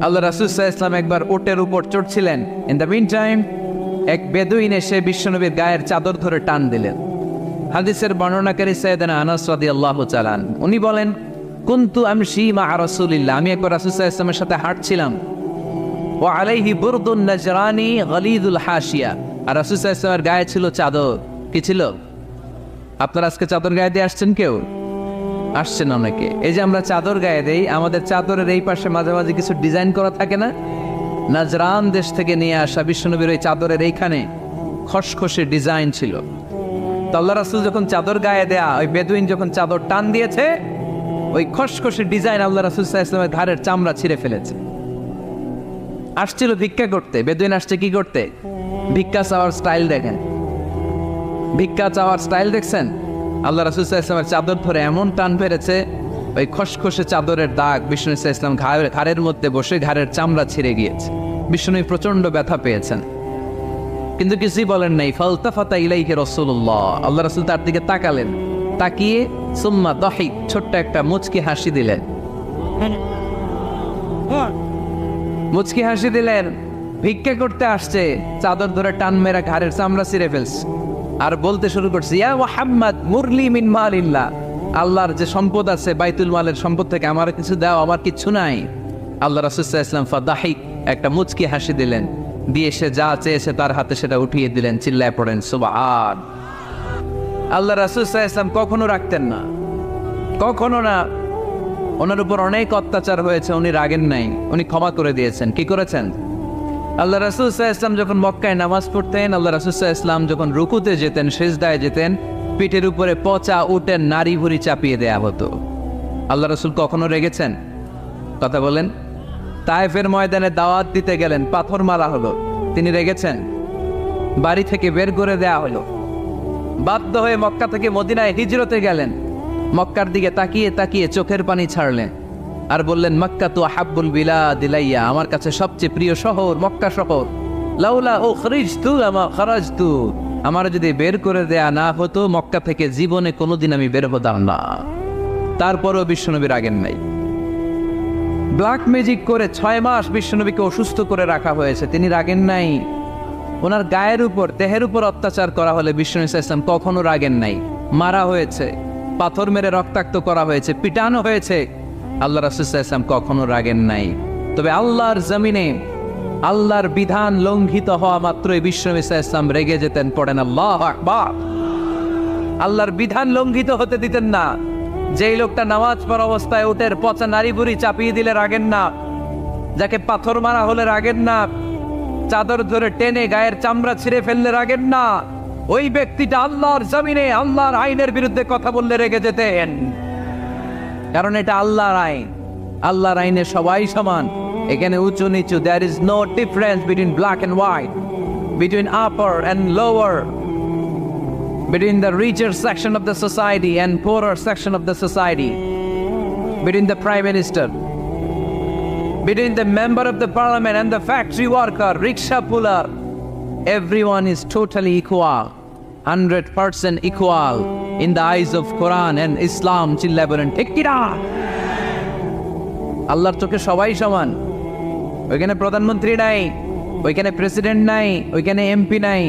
আল্লাহ রাসূল সাল্লাল্লাহু আলাইহি ওয়াসাল্লাম একবার উটের উপর চড়ছিলেন। ইন দ্য মিন টাইম এক বেদুইন এসে বিশ্বনবীর গায়ের চাদর ধরে টান দিলেন। হাদিসের বর্ণনাকারী সাইয়েদনা আনাস রাদিয়াল্লাহু তাআলা উনি বলেন, কুনতু আমশি মা রাসূলিল্লাহ, আমি একবার রাসূল সাল্লাল্লাহু আলাইহি ওয়াসাল্লামের সাথে হাঁটছিলাম। ওয়া আলাইহি বুরদুন নাজরানি গলিদুল হাশিয়া, আর রাসূল সাল্লাল্লাহু আলাইহি ওয়াসাল্লামের গায়ে ছিল চাদর। কি ছিল? আপনারা আজকে চাদর গায়ে দিয়ে আসছেন? কেউ আসছেন অনেকে। এই যে আমরা চাদর গায়ে দেই, আমাদের চাদরের এই পাশে মাঝে মাঝে কিছু ডিজাইন করা থাকে না? নাজরান দেশ থেকে নিয়ে আসা বিশ্বনবীর ওই চাদরের এইখানে খসখসে ডিজাইন ছিল। তো আল্লাহ রাসূল যখন চাদর গায়ে দেয়া, ওই বেদুইন যখন চাদর টান দিয়েছে, ওই খসখসে ডিজাইন আল্লাহ রাসূল সাল্লাল্লাহু আলাইহি ওয়াসাল্লামের ঘাড়ের চামড়া ছিঁড়ে ফেলেছে। আসছিল ভিক্ষা করতে। বেদুইন আসছে কি করতে? ভিক্ষা চাওয়ার স্টাইল দেখেন, ভিক্ষা চাওয়ার স্টাইল দেখছেন? আল্লাহ রাসূল সাল্লাল্লাহু আলাইহি ওয়াসাল্লামের চাদর ধরে এমন টান পেরেছে, ওই খসখসে চাদরের দাগ বিষ্ণু সাল্লাল্লাহু আলাইহি ওয়াসাল্লাম ঘাড়ের মধ্যে বসে ঘাড়ের চামড়া ছিঁড়ে গিয়েছে। বিষ্ণু প্রচন্ড ব্যথা পেয়েছেন, কিন্তু কিছুই বলেন নাই। ফালতাফাতা ইলাইহি রাসূলুল্লাহ, আল্লাহ রাসূল তার দিকে তাকালেন, তাকিয়ে সুম্মা দাহিক, ছোট্ট একটা মুচকি হাসি দিলেন। মুচকি হাসি দিলেন। ভিক্ষা করতে আসছে, চাদর ধরে টান মেরা ঘাড়ের চামড়া ছিঁড়ে ফেলছে, আর বলতে শুরু করছে, ইয়া মুহাম্মদ মুরলি মিন মালিল্লাহ, আল্লাহর যে সম্পদ আছে বাইতুল মালের সম্পদ থেকে আমার কিছু দাও, আমার কিছু নাই। আল্লাহ রাসূল সাল্লাল্লাহু আলাইহি ওয়াসাল্লাম ফাদাহিক, একটা মুচকি হাসি দিলেন, দিয়ে সে যা চেয়েছে তার হাতে সেটা উঠিয়ে দিলেন। চিল্লায় পড়েন সুবহান। আল্লাহ রাসূল সাল্লাল্লাহু আলাইহি ওয়াসাল্লাম কখনো রাখতেন না, কখনো না। ওনার উপর অনেক অত্যাচার হয়েছে, উনি রাগেন নাই, উনি ক্ষমা করে দিয়েছেন। কি করেছেন? আল্লাহ রাসূল সাল্লাল্লাহু আলাইহি ওয়াসাল্লাম যখন মক্কায় নামাজ পড়তেন, আল্লাহ রাসূল সাল্লাল্লাহু আলাইহি ওয়াসাল্লাম যখন রুকুতে যেতেন, সিজদায় যেতেন, পিঠের উপরে পচা উটের নাড়ি ভুঁড়ি চাপিয়ে দেয়া হতো। আল্লাহ রাসূল কখনো রেগেছেন? কথা বলেন। তায়েফের ময়দানে দাওয়াত দিতে গেলেন, পাথর মারা হলো, তিনি রেগেছেন? বাড়ি থেকে বের করে দেয়া হলো, বাধ্য হয়ে মক্কা থেকে মদিনায় হিজরতে গেলেন। মক্কার দিকে তাকিয়ে তাকিয়ে চোখের পানি ছাড়লেন, আর বললেন, মক্কা তু আহাব্বুল বিলাদ ইলাইয়া, আমার কাছে সবচেয়ে প্রিয় শহর মক্কা শহর। লাউলা উখরিজতু লামা খারাজতু, আমার যদি বের করে দেয়া না হতো মক্কা থেকে জীবনে কোনোদিন আমি বের হতাম না। তারপরেও বিশ্বনবী রাগেন নাই। ব্ল্যাক ম্যাজিক করে 6 মাস বিশ্বনবীকে অসুস্থ করে রাখা হয়েছে, তিনি রাগেন নাই। ওনার গায়ের উপর, দেহের উপর অত্যাচার করা হলে বিশ্বনবী সাল্লাল্লাহু আলাইহি ওয়াসাল্লাম কখনো রাগেন নাই। মারা হয়েছে, পাথর মেরে রক্তাক্ত করা হয়েছে, পিটানো হয়েছে, আল্লাহ রাসূল সাল্লাল্লাহু আলাইহি ওয়াসাল্লাম কখনো রাগেন নাই। তবে আল্লাহর জমিনে আল্লাহর বিধান লঙ্ঘিত হওয়া মাত্রই বিশ্বনবী সাল্লাল্লাহু আলাইহি ওয়াসাল্লাম রেগে যেতেন। পড়েন আল্লাহু আকবার। আল্লাহর বিধান লঙ্ঘিত হতে দিতেন না। যেই লোকটা নামাজ পড়া অবস্থায় উটের পচা নাড়ি ভুঁড়ি চাপিয়ে দিলে রাগেন না, যাকে পাথর মারা হলে রাগেন না, চাদর ধরে টেনে গায়ের চামড়া ছিঁড়ে ফেললে রাগেন না, ওই ব্যক্তিটা আল্লাহর জমিনে আল্লাহর আইনের বিরুদ্ধে কথা বললে রেগে যেতেন। কারণ এটা আল্লাহর আইন, আল্লাহর আইনে সবাই সমান। এখানে উঁচু নিচু, there is no difference between black and white, between upper and lower, between the richer section of the society and poorer section of the society, between the prime minister, between the member of the parliament and the factory worker, rickshaw puller. Everyone is totally equal, 100% equal in the eyes of Quran and Islam. চিল্লায় বলেন ঠিক কি না? আল্লাহর চোখে সবাই সমান। ওইখানে প্রধানমন্ত্রী নাই, ওইখানে প্রেসিডেন্ট নাই, ওইখানে এমপি নাই,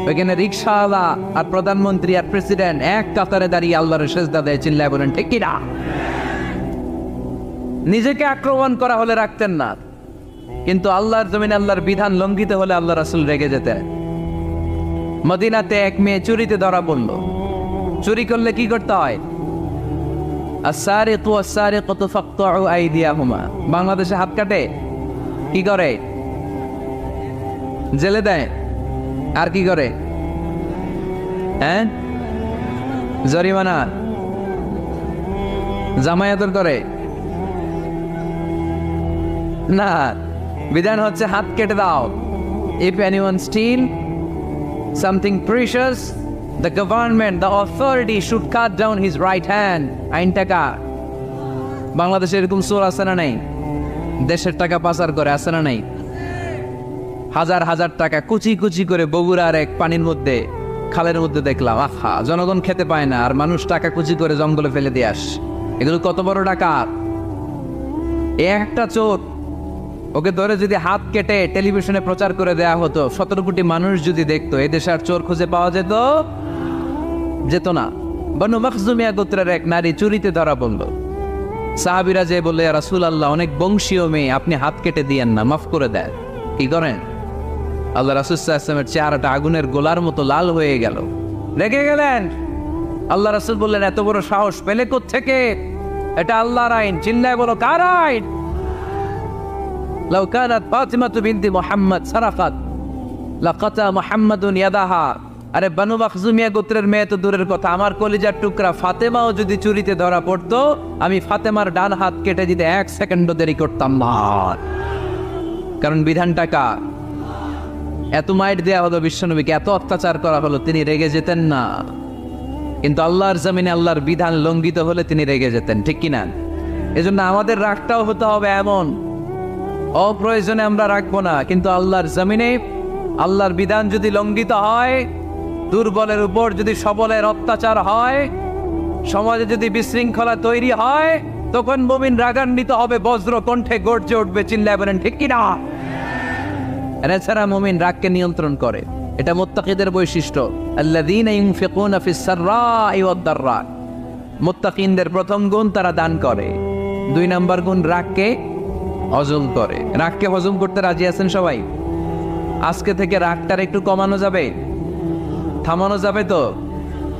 ওইখানে রিকশাওয়ালা আর প্রধানমন্ত্রী আর প্রেসিডেন্ট এক কাতারে দাঁড়িয়ে আল্লাহর সেজদা দেয়। চিল্লায় বলেন ঠিক কি না? নিজেকে আক্রমণ করা হলে রাখতেন না, কিন্তু আল্লাহর জমিনে আল্লাহর বিধান লঙ্ঘিত হলে আল্লাহ রাসূল রেগে যেতেন। মদিনাতে এক মেয়ে চুরিতে ধরা পড়ল। চুরি করলে কি করতে হয়? আস-সারিকু ওয়াস-সারিকাতু ফাকতাউ আইদিয়াহুমা। বাংলাদেশে হাত কাটে, কি করে? জেলে দেয়। আর কি করে? হ্যাঁ, জরিমানা, জামায়াত করে না। বিধান হচ্ছে হাত কেটে দাও। If anyone steal something precious, the government, the authority should cut down his right hand. আইন টাকা। বাংলাদেশে এরকম চোর আছে না নাই? দেশের টাকা পাচার করে, আছে না নাই? হাজার হাজার টাকা কুচি কুচি করে বগুড়ার এক পানির মধ্যে, খালের মধ্যে দেখলাম। আহা, জনগণ খেতে পায় না আর মানুষ টাকা কুচি করে জঙ্গলে ফেলে দিয়ে আস। এগুলো কত বড় ডাকাত! একটা চোর ওকে ধরে যদি হাত কেটে টেলিভিশনে প্রচার করে দেয়া হতো, 17 কোটি মানুষ যদি দেখতো, এদেশে আর চোর খুঁজে পাওয়া যেত না। বনু মখজুমিয়া গোত্রের এক নারী চুরিতে ধরা পড়ল। সাহাবীরা যে বললে, ইয়া রাসূলুল্লাহ, অনেক বংশীয় মেয়ে, আপনি হাত কেটে দিয়েন না, মাফ করে দেন। কি করেন? আল্লাহ রাসূল সাল্লাল্লাহু আলাইহি ওয়াসাল্লামের চেহারাটা আগুনের গোলার মতো লাল হয়ে গেল, রেগে গেলেন। আল্লাহ রাসূল বললেন, এত বড় সাহস পেলে কোত্থেকে? এটা আল্লাহর আইন, চিল্লায় বলো, কার আইন? লাউ কানাত ফাতিমাতু বিনতি মুহাম্মদ সারাকাত লাকাতা মুহাম্মাদুন ইয়াদাহা। আরে বনু মখজুমিয়া গোত্রের মেয়ে তো দূরের কথা, আমার কলিজার টুকরা ফাতেমাও যদি চুরিতে ধরা পড়তো, আমি ফাতেমার ডান হাত কেটে দিতে 1 সেকেন্ডও দেরি করতাম না। কারণ বিধানটা কার? এত মাইট দেয়া হলো বিশ্বনবীকে, এত অত্যাচার করা হলো, তিনি রেগে যেতেন না। কিন্তু আল্লাহর জমিনে আল্লাহর বিধান লঙ্ঘিত হলে তিনি রেগে যেতেন, ঠিক কিনা? এজন্য আমাদের রাগটাও হতে হবে এমন, অপ্রয়োজনে আমরা রাখবো না। কিন্তু আল্লাহর জমিনে আল্লাহর বিধান যদি লঙ্ঘিত হয়, দুর্বলের উপর যদি সবলের অত্যাচার হয়, সমাজে যদি বিশৃঙ্খলা তৈরি হয়, তখন মুমিন রাগান্বিত হবে, বজ্র কণ্ঠে গর্জে উঠবে, চিল্লায় বলেন, ঠিক কিনা? এছাড়া মুমিন রাগকে নিয়ন্ত্রণ করে, এটা মুত্তাকিদের বৈশিষ্ট্য। আল্লাযীনা ইউনফিকুনা ফিস সাররাই ওয়াদ দাররা। মুত্তাকিনদের প্রথম গুণ, তারা দান করে। 2 নম্বর গুণ, রাগকে হজম করে। রাগকে হজম করতে রাজি আছেন সবাই? আজকে থেকে রাগটার একটু কমানো যাবে, থামানো যাবে তো?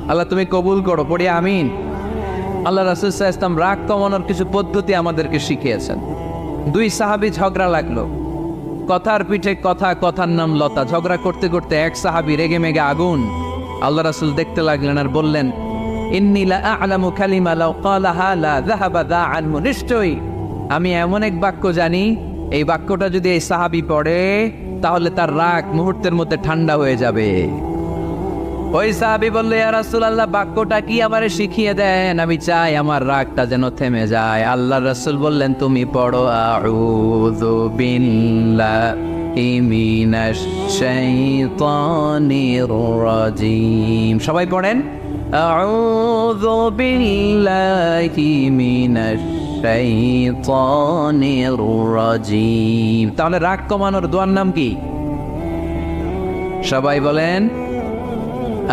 আল্লাহ তুমি কবুল করো, পড়ি আমিন। আল্লাহ রাসূল সাল্লাল্লাহু আলাইহি ওয়াসাল্লাম রাগ কমানোর কিছু পদ্ধতি আমাদেরকে শিখিয়েছেন। 2 সাহাবী ঝগড়া লাগলো, কথার পিঠে কথা, কথার নাম লতা। ঝগড়া করতে করতে এক সাহাবী রেগে মেগে আগুন। আল্লাহ রাসূল দেখতে লাগলেন আর বললেন, ইন্নী লা আ'লামু কালিমা লাউ ক্বালাহা লা যাহাবা দা আনহু। নিশ্চয়ই আমি এমন এক বাক্য জানি, এই বাক্যটা যদি এই সাহাবী পড়ে, তাহলে তার রাগ মুহূর্তের মধ্যে ঠান্ডা হয়ে যাবে। ওই সাহাবী বলল, ইয়া রাসূলুল্লাহ, বাক্যটা কি আমারে শিখিয়ে দেন, আমি চাই আমার রাগটা যেন থেমে যায়। আল্লাহর রাসূল বললেন, তুমি পড়ো, আউযু বিল্লাহি মিনাশ শাইতানির রাজীম। সবাই পড়েন, আউযু বিল্লাহি মিনাশ শাইতানির রাজীম। তাহলে রাগ কমানোর দোয়ার নাম কি? সবাই বলেন,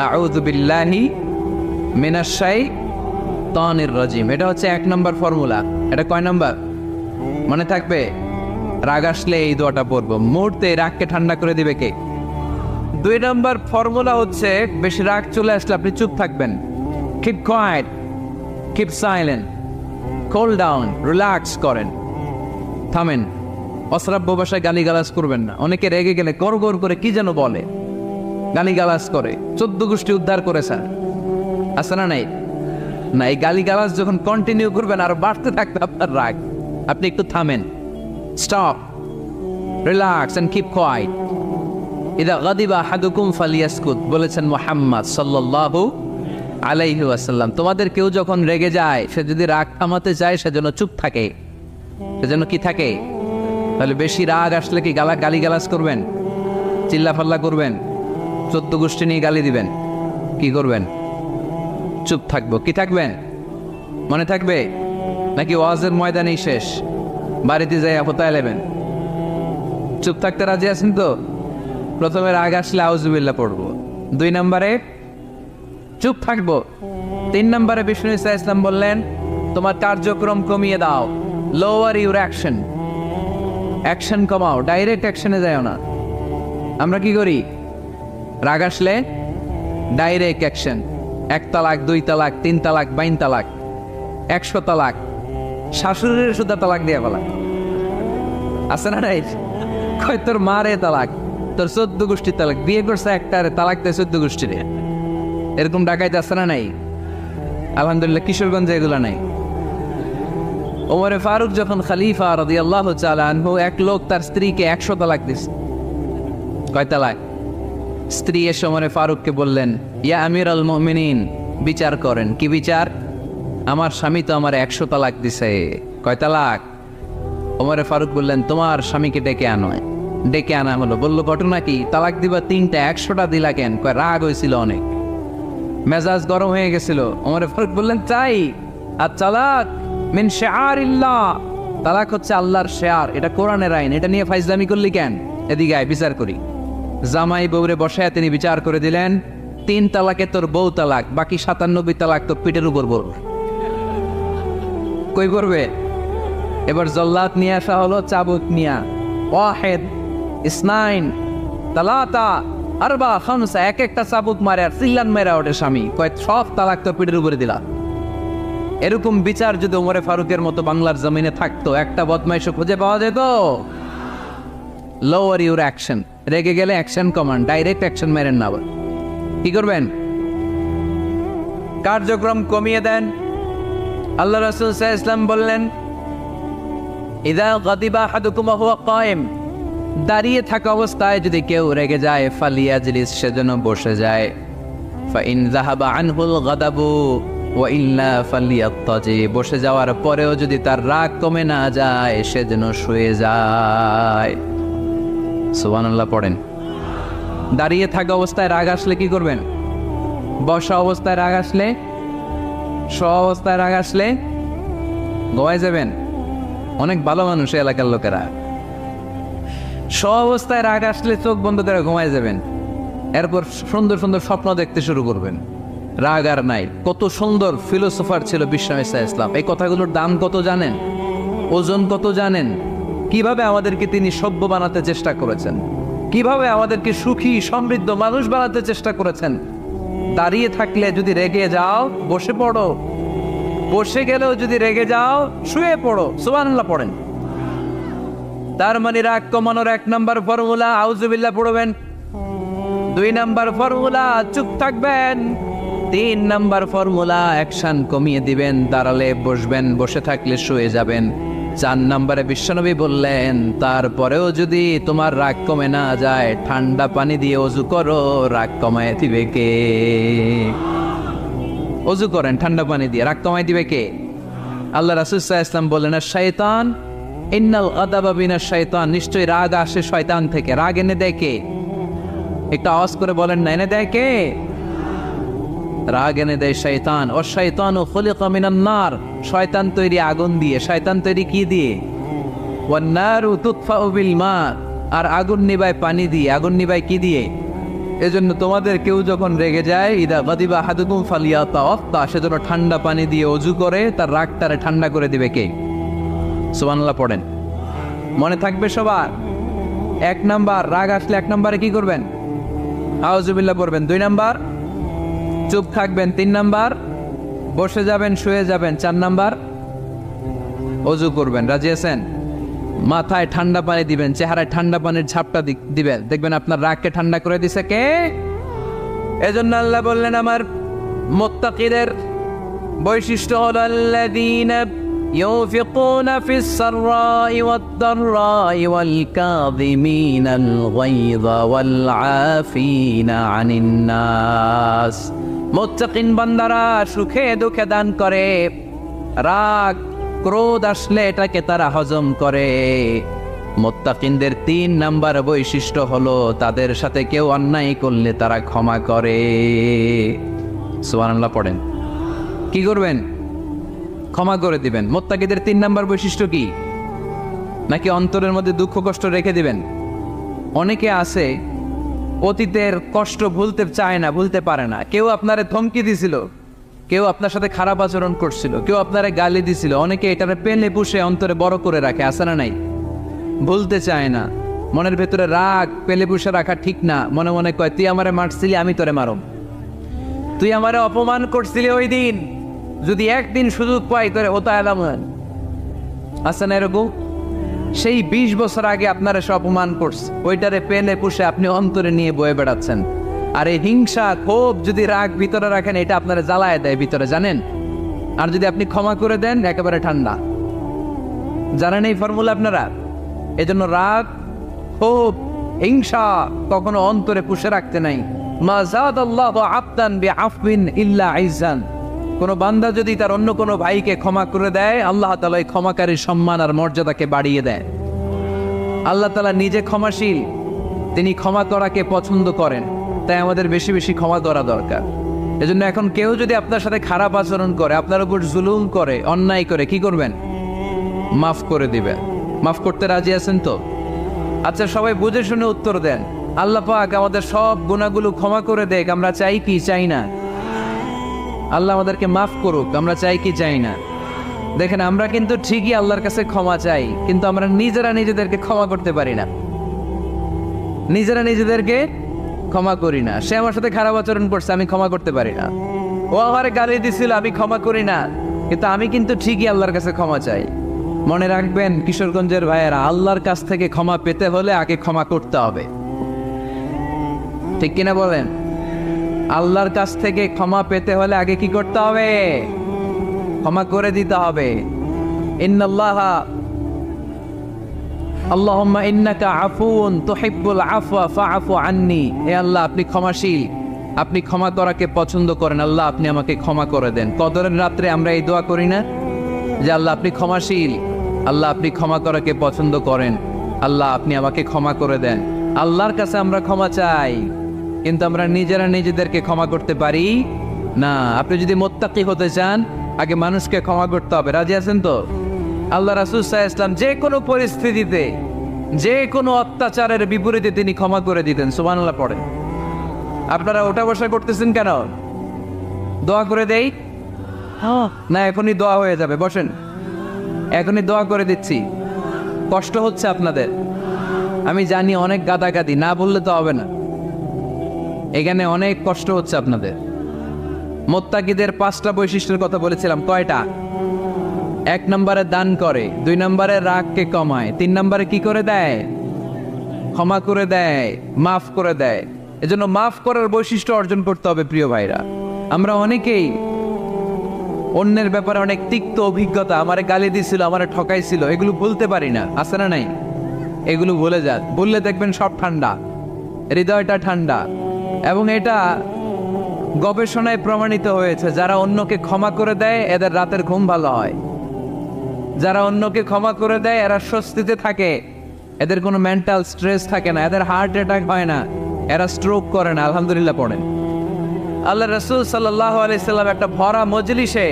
আউযু বিল্লাহি মিনাশ শাইতানির রাজীম। এটা হচ্ছে 1 নম্বর ফর্মুলা। এটা কয় নম্বর মনে থাকবে? রাগ আসলে এই দোয়াটা পড়বো, মুহূর্তে রাগকে ঠান্ডা করে দিবে কে? 2 নম্বর ফর্মুলা হচ্ছে, বেশি রাগ চলে আসলে আপনি চুপ থাকবেন। Keep quiet, keep silent, cool down, relax করেন, থামেন। অশ্রাব্য ভাষায় গালিগালাজ করবেন না। অনেকে রেগে গেলে গড় গড় করে কি যেন বলে, গালিগালাজ করে, 14 গোষ্ঠী উদ্ধার করেছেন, আছে না? নাই না, এই গালিগালাজ যখন কন্টিনিউ করবেন আর বাড়তে থাকবে আপনার রাগ, আপনি একটু থামেন, stop, relax and keep quiet. ইদা গাদিবা আহাদুকুম ফালিয়াসকুত, বলেছেন মুহাম্মদ সাল্লাল্লাহু আলাইহি ওয়াসাল্লাম। তোমাদের কেউ যখন রেগে যায়, সে যদি রাগ থামাতে চায়, সেজন্য চুপ থাকে, সেজন্য কি থাকে? তাহলে বেশি রাগ আসলে কি গালিগালাজ করবেন, চিল্লাফাল্লা করবেন, 14 গোষ্ঠী নিয়ে গালি দিবেন? কি করবেন? চুপ থাকবো। কি থাকবেন? মনে থাকবে নাকি ওয়াজের ময়দানেই শেষ, বাড়িতে যাই হোতায় নেবেন? চুপ থাকতে রাজি আছেন তো? প্রথমে রাগ আসলে আউযুবিল্লাহ পড়বো, 2 নম্বরে চুপ থাকবো, 3 নম্বরে বিষ্ণু ঈসা ইসলাম বললেন, তোমার কার্যক্রম কমিয়ে দাও, লোয়ার ইউর অ্যাকশন, অ্যাকশন কমাও, ডাইরেক্ট অ্যাকশনে যাও না। আমরা কি করি? রাগ আসলে ডাইরেক্ট অ্যাকশন, 1 তালাক, 2 তালাক, 3 তালাক, 52 তালাক, 100 তালাক, শাশুড়ির সুদ্ধা তালাক দিয়ে বলা আছে না? নাই, কয় তোর মারে তালাক, তোর 14 গোষ্ঠীর তালাক, বিয়ে করছে একটারে, তালাক দেয় 14 গোষ্ঠীরে। এরকম ডাকাইতে আছে না? নাই। আলহামদুলিল্লাহ কিশোরগঞ্জে এগুলা নাই। ওমরে ফারুক যখন খলিফা রাদিয়াল্লাহু তাআলা আনহু, এক লোক তার স্ত্রীকে 100 তালাক দিছে। কয় তালাক? স্ত্রী এসে ওমরে ফারুককে বললেন, ইয়া আমিরুল মুমিনিন, বিচার করেন। কি বিচার? আমার স্বামী তো আমার 100 তালাক দিছে। কয় তালাক? ওমরে ফারুক বললেন, তোমার স্বামীকে ডেকে আনো। ডেকে আনা হলো। বলল, ঘটনা কি? তালাক দিবা 3টা, 100টা দিলা কেন? কয় রাগ হয়েছিল অনেক, মেজাজ গরম হয়ে গেছিল। ওমরে ফারুক বললেন, চাই আর তালাক মিন শিআরিল্লাহ, তালাক হচ্ছে আল্লাহর শেয়ার, এটা কোরআনের আইন, এটা নিয়ে ফাইজলামি করলি কেন? এদিকে আয় বিচার করি। জামাই বউরে বসায় তিনি বিচার করে দিলেন, 3 তালাকে তোর বউ তালাক, বাকি 97 তালাক তোর পিঠের উপর পড়বে। কই করবে? এবার জল্লাদ নিয়ে আসা হলো, চাবুক নিয়া, ওয়াহেদ ইসনাইন তালাতা আরবা খামসা, এক একটা চাবুক মারে আর চিল্লান মেরা ওঠে স্বামী, কয় সব তালাক তোর পিঠের উপরে দিলা। এরকম বিচার যদি ওমরে ফারুকের মতো বাংলার জমিনে থাকতো, একটা বদমাইশও খুঁজে পাওয়া যেত? লোয়ার ইউর অ্যাকশন, রেগে গেলে অ্যাকশন কমান্ড, ডাইরেক্ট অ্যাকশন মেরেন না। কি করবেন? কার্যক্রম কমিয়ে দেন। আল্লাহ রাসূল সাল্লাল্লাহু আলাইহি ওয়াসাল্লাম বললেন, ইযা গাদিবা আহাদুকুম ওয়া হুয়া কায়েম, দাঁড়িয়ে থাকা অবস্থায় যদি কেউ রেগে যায়, ফালিয়াজলিস, সেজন্য বসে যায়। ফাইন যাহাবা আনহুল গাদাবু ওয়া ইল্লা ফালিয়াত্তাজি, বসে যাওয়ার পরেও যদি তার রাগ কমে না যায়, সেজন্য শুয়ে যায়। সুবহানাল্লাহ পড়েন। দাঁড়িয়ে থাকা অবস্থায় রাগ আসলে কি করবেন? বসা অবস্থায় রাগ আসলে, শোয়া অবস্থায় রাগ আসলে ঘুমায় যাবেন। অনেক ভালো মানুষ এলাকার লোকেরা, শোয়া অবস্থায় রাগ আসলে চোখ বন্ধ করে ঘুমায় যাবেন, এরপর সুন্দর সুন্দর স্বপ্ন দেখতে শুরু করবেন। রাগ আর নাই। কত সুন্দর ফিলোসোফার ছিল বিশ্ব ইসা ইসলাম। এই কথাগুলোর দাম কত জানেন? ওজন কত জানেন? কিভাবে আমাদেরকে তিনি সভ্য বানাতে চেষ্টা করেছেন, কিভাবে আমাদেরকে সুখী সমৃদ্ধ মানুষ বানাতে চেষ্টা করেছেন। দাঁড়িয়ে থাকলে যদি রেগে যাও, বসে পড়ো। বসে গেলেও যদি রেগে যাও, শুয়ে পড়ো। সুবহানাল্লাহ পড়েন। তার মানে রাগ কমানোর 1 নম্বর ফর্মুলা আউযুবিল্লাহ পড়বেন, 2 নম্বর ফর্মুলা চুপ থাকবেন, 3 নম্বর ফর্মুলা অ্যাকশন কমিয়ে দিবেন, দাঁড়ালে বসবেন, বসে থাকলে শুয়ে যাবেন। 4 নম্বরে বিশ্বনবী বললেন, তারপরেও যদি তোমার রাগ কমে না যায়, ঠান্ডা পানি দিয়ে ওযু করো, রাগ কমায় দিবে কে? ওযু করেন ঠান্ডা পানি দিয়ে, রাগ কমায় দিবে কে? আল্লাহ রাসূল সাল্লাল্লাহু আলাইহি ওয়াসাল্লাম বললেন, শয়তান ইন্নাল গাদাবা বিনাশ শয়তান, নিশ্চয়ই রাগ আসে শয়তান থেকে। রাগ এনে দেয় কে? একটা আওয়াজ করে বলেন না, এনে দেয় কে? রাগ এনে দেয় শয়তান। ও শয়তানু খুলিকা মিনান নার, শয়তান তৈরি আগুন দিয়ে। শয়তান তৈরি কি দিয়ে? ওয়ান নারু তুতফাউ বিল মা, আর আগুন নিবায় পানি দিয়ে। আগুন নিবায় কি দিয়ে? এজন্য তোমাদের কেউ যখন রেগে যায়, ইদা গাদিবা আহাদুকুম ফালিয়াতাওয়াত্তা, সেজন্য ঠান্ডা পানি দিয়ে ওযু করে তার রাগটারে ঠান্ডা করে দিবে কে? সুবহানাল্লাহ পড়েন। মনে থাকবে সবার। 1 নাম্বার, রাগ আসলে 1 নম্বরে কি করবেন? আউযুবিল্লাহ পড়বেন। 2 নাম্বার, চুপ থাকবেন। 3 নাম্বার, বসে যাবেন, শুয়ে যাবেন। 4 নাম্বার, ওযু করবেন। রাজি আছেন? মাথায় ঠান্ডা পানি দিবেন, চেহারায় ঠান্ডা পানির ঝাপটা দিবেন, দেখবেন আপনার রাগকে ঠান্ডা করে দিছে কে? এজন্য আল্লাহ বললেন, আমার মুত্তাকিদের বৈশিষ্ট্য হলো আল্লাযীনা ইউনফিকুনা ফিস সাররাই ওয়াদ দাররাই ওয়াল কাযিমিনাল গায়যা ওয়াল আফিনা আনিন নাস। মুত্তাকিন বান্দারা সুখে দুঃখে দান করে, রাগ ক্রোধ আসলে এটাকে তারা হজম করে। মুত্তাকিনদের 3 নাম্বার বৈশিষ্ট্য হলো, তাদের সাথে কেউ অন্যায় করলে তারা ক্ষমা করে। সুবহানাল্লাহ পড়েন। কি করবেন? ক্ষমা করে দিবেন। মুত্তাকিদের 3 নাম্বার বৈশিষ্ট্য কি? নাকি অন্তরের মধ্যে দুঃখ কষ্ট রেখে দিবেন? অনেকে আছে অতীতের কষ্ট ভুলতে চায় না, ভুলতে পারে না। কেউ আপনারে ধমকি দিছিল, কেউ আপনার সাথে খারাপ আচরণ করছিল, কেউ আপনারে গালি দিছিল, অনেকে এটারে পেলে পুষে অন্তরে বড় করে রাখে, আছে না নাই? ভুলতে চায় না। মনের ভেতরে রাগ পেলে পুষে রাখা ঠিক না। মনে মনে কয়, তুই আমারে মারছিলি, আমি তোরে মারব। তুই আমারে অপমান করছিলি ওই দিন, যদি একদিন সুযোগ পাই তোরে ওটা এলাম। আছে না এরকম? সেই 20 বছর আগে আপনারা সে অপমান করছে, ওইটারে পেলে পুষে আপনি অন্তরে নিয়ে বয়ে বেড়াচ্ছেন। আর এই হিংসা ক্ষোভ যদি রাগ ভিতরে রাখেন, এটা আপনারা জ্বালায় দেয় ভিতরে, জানেন? আর যদি আপনি ক্ষমা করে দেন, একেবারে ঠান্ডা। জানেন এই ফর্মুলা আপনারা? এজন্য রাগ ক্ষোভ হিংসা কখনো অন্তরে পুষে রাখতে নাই। মা যাদাল্লাহু আবদান বিআফবিন ইল্লা ইজ্জান। কোন বান্দা যদি তার অন্য কোনো ভাইকে ক্ষমা করে দেয়, আল্লাহ তাআলা এই ক্ষমাকারীর সম্মান আর মর্যাদাকে বাড়িয়ে দেয়। আল্লাহ তাআলা নিজে ক্ষমাশীল, তিনি ক্ষমা করাকে পছন্দ করেন। তাই আমাদের বেশি বেশি ক্ষমা করা দরকার। এজন্য এখন কেউ যদি আপনার সাথে খারাপ আচরণ করে, আপনার উপর জুলুম করে, অন্যায় করে, কি করবেন? মাফ করে দিবেন। মাফ করতে রাজি আছেন তো? আচ্ছা, সবাই বুঝে শুনে উত্তর দেন। আল্লাহ পাক আমাদের সব গুনাহগুলো ক্ষমা করে দেখ, আমরা চাই কি চাই না? আল্লাহ আমাদেরকে মাফ করুক, আমরা চাই কি চাই না? দেখেন, আমরা কিন্তু ঠিকই আল্লাহর কাছে ক্ষমা চাই, কিন্তু আমরা নিজেরা নিজেদেরকে ক্ষমা করতে পারি না। নিজেরা নিজেদেরকে ক্ষমা করি না। সে আমার সাথে খারাপ আচরণ করছে, আমি ক্ষমা করতে পারি না। ও আমারে গালি দিছিল, আমি ক্ষমা করি না, কিন্তু আমি কিন্তু ঠিকই আল্লাহর কাছে ক্ষমা চাই। মনে রাখবেন কিশোরগঞ্জের ভাইয়েরা, আল্লাহর কাছ থেকে ক্ষমা পেতে হলে আগে ক্ষমা করতে হবে। ঠিক কিনা বলেন? আল্লাহর কাছ থেকে ক্ষমা পেতে হলে আগে কি করতে হবে? ক্ষমা করে দিতে হবে। ইন্নাল্লাহা আল্লাহুম্মা ইন্নাকা আফুউন তুহিব্বুল আফওয়া ফাআফু আন্নী। হে আল্লাহ, আপনি ক্ষমাশীল, আপনি ক্ষমা করাকে পছন্দ করেন। আল্লাহ, আপনি আমাকে ক্ষমা করে দেন। কদরের রাত্রে আমরা এই দোয়া করি না যে আল্লাহ আপনি ক্ষমাশীল, আল্লাহ আপনি ক্ষমা করাকে পছন্দ করেন, আল্লাহ আপনি আমাকে ক্ষমা করে দেন। আল্লাহর কাছে আমরা ক্ষমা চাই, কিন্তু আমরা নিজেরা নিজেদেরকে ক্ষমা করতে পারি না। আপনি যদি মুত্তাকি হতে চান, আগে মানুষকে ক্ষমা করতে হবে। রাজি আছেন তো? আল্লাহ রাসূল সাল্লাল্লাহু আলাইহি ওয়াসাল্লাম যে কোনো পরিস্থিতিতে, যে কোনো অত্যাচারের বিপরীতে তিনি ক্ষমা করে দিতেন। সুবহানাল্লাহ পড়েন। আপনারা ওঠা বসা করতেছেন কেন? দোয়া করে দেই না? এখনই দোয়া হয়ে যাবে, বসেন, এখনই দোয়া করে দিচ্ছি। কষ্ট হচ্ছে আপনাদের, আমি জানি, অনেক গাদাগাদি, না বললে তো হবে না। এখানে অনেক কষ্ট হচ্ছে আপনাদের। মুত্তাকিদের 5টা বৈশিষ্ট্যের কথা বলেছিলাম। কয়টা? 1 নম্বরে দান করে, 2 নম্বরে রাগকে কমায়, 3 নম্বরে কি করে দেয়? ক্ষমা করে দেয়, মাফ করে দেয়। এজন্য মাফ করার বৈশিষ্ট্য অর্জন করতে হবে প্রিয় ভাইরা। আমরা অনেকেই অন্যের ব্যাপারে অনেক তিক্ত অভিজ্ঞতা, আমারে গালি দিছিল, আমারে ঠকাইছিল, এগুলো ভুলতে পারি না। আছে না নাই? এগুলো ভুলে যান। বললে দেখবেন সব ঠান্ডা, হৃদয়টা ঠান্ডা। এবং এটা গবেষণায় প্রমাণিত হয়েছে, যারা অন্যকে ক্ষমা করে দেয় এদের রাতের ঘুম ভালো হয়। যারা অন্যকে ক্ষমা করে দেয় এরা স্বস্তিতে থাকে, এদের কোনো মেন্টাল স্ট্রেস থাকে না, এদের হার্ট অ্যাটাক হয় না, এরা স্ট্রোক করে না। আলহামদুলিল্লাহ পড়েন। আল্লাহ রাসূল সাল্লাল্লাহু আলাইহি সাল্লাম একটা ভরা মজলিসে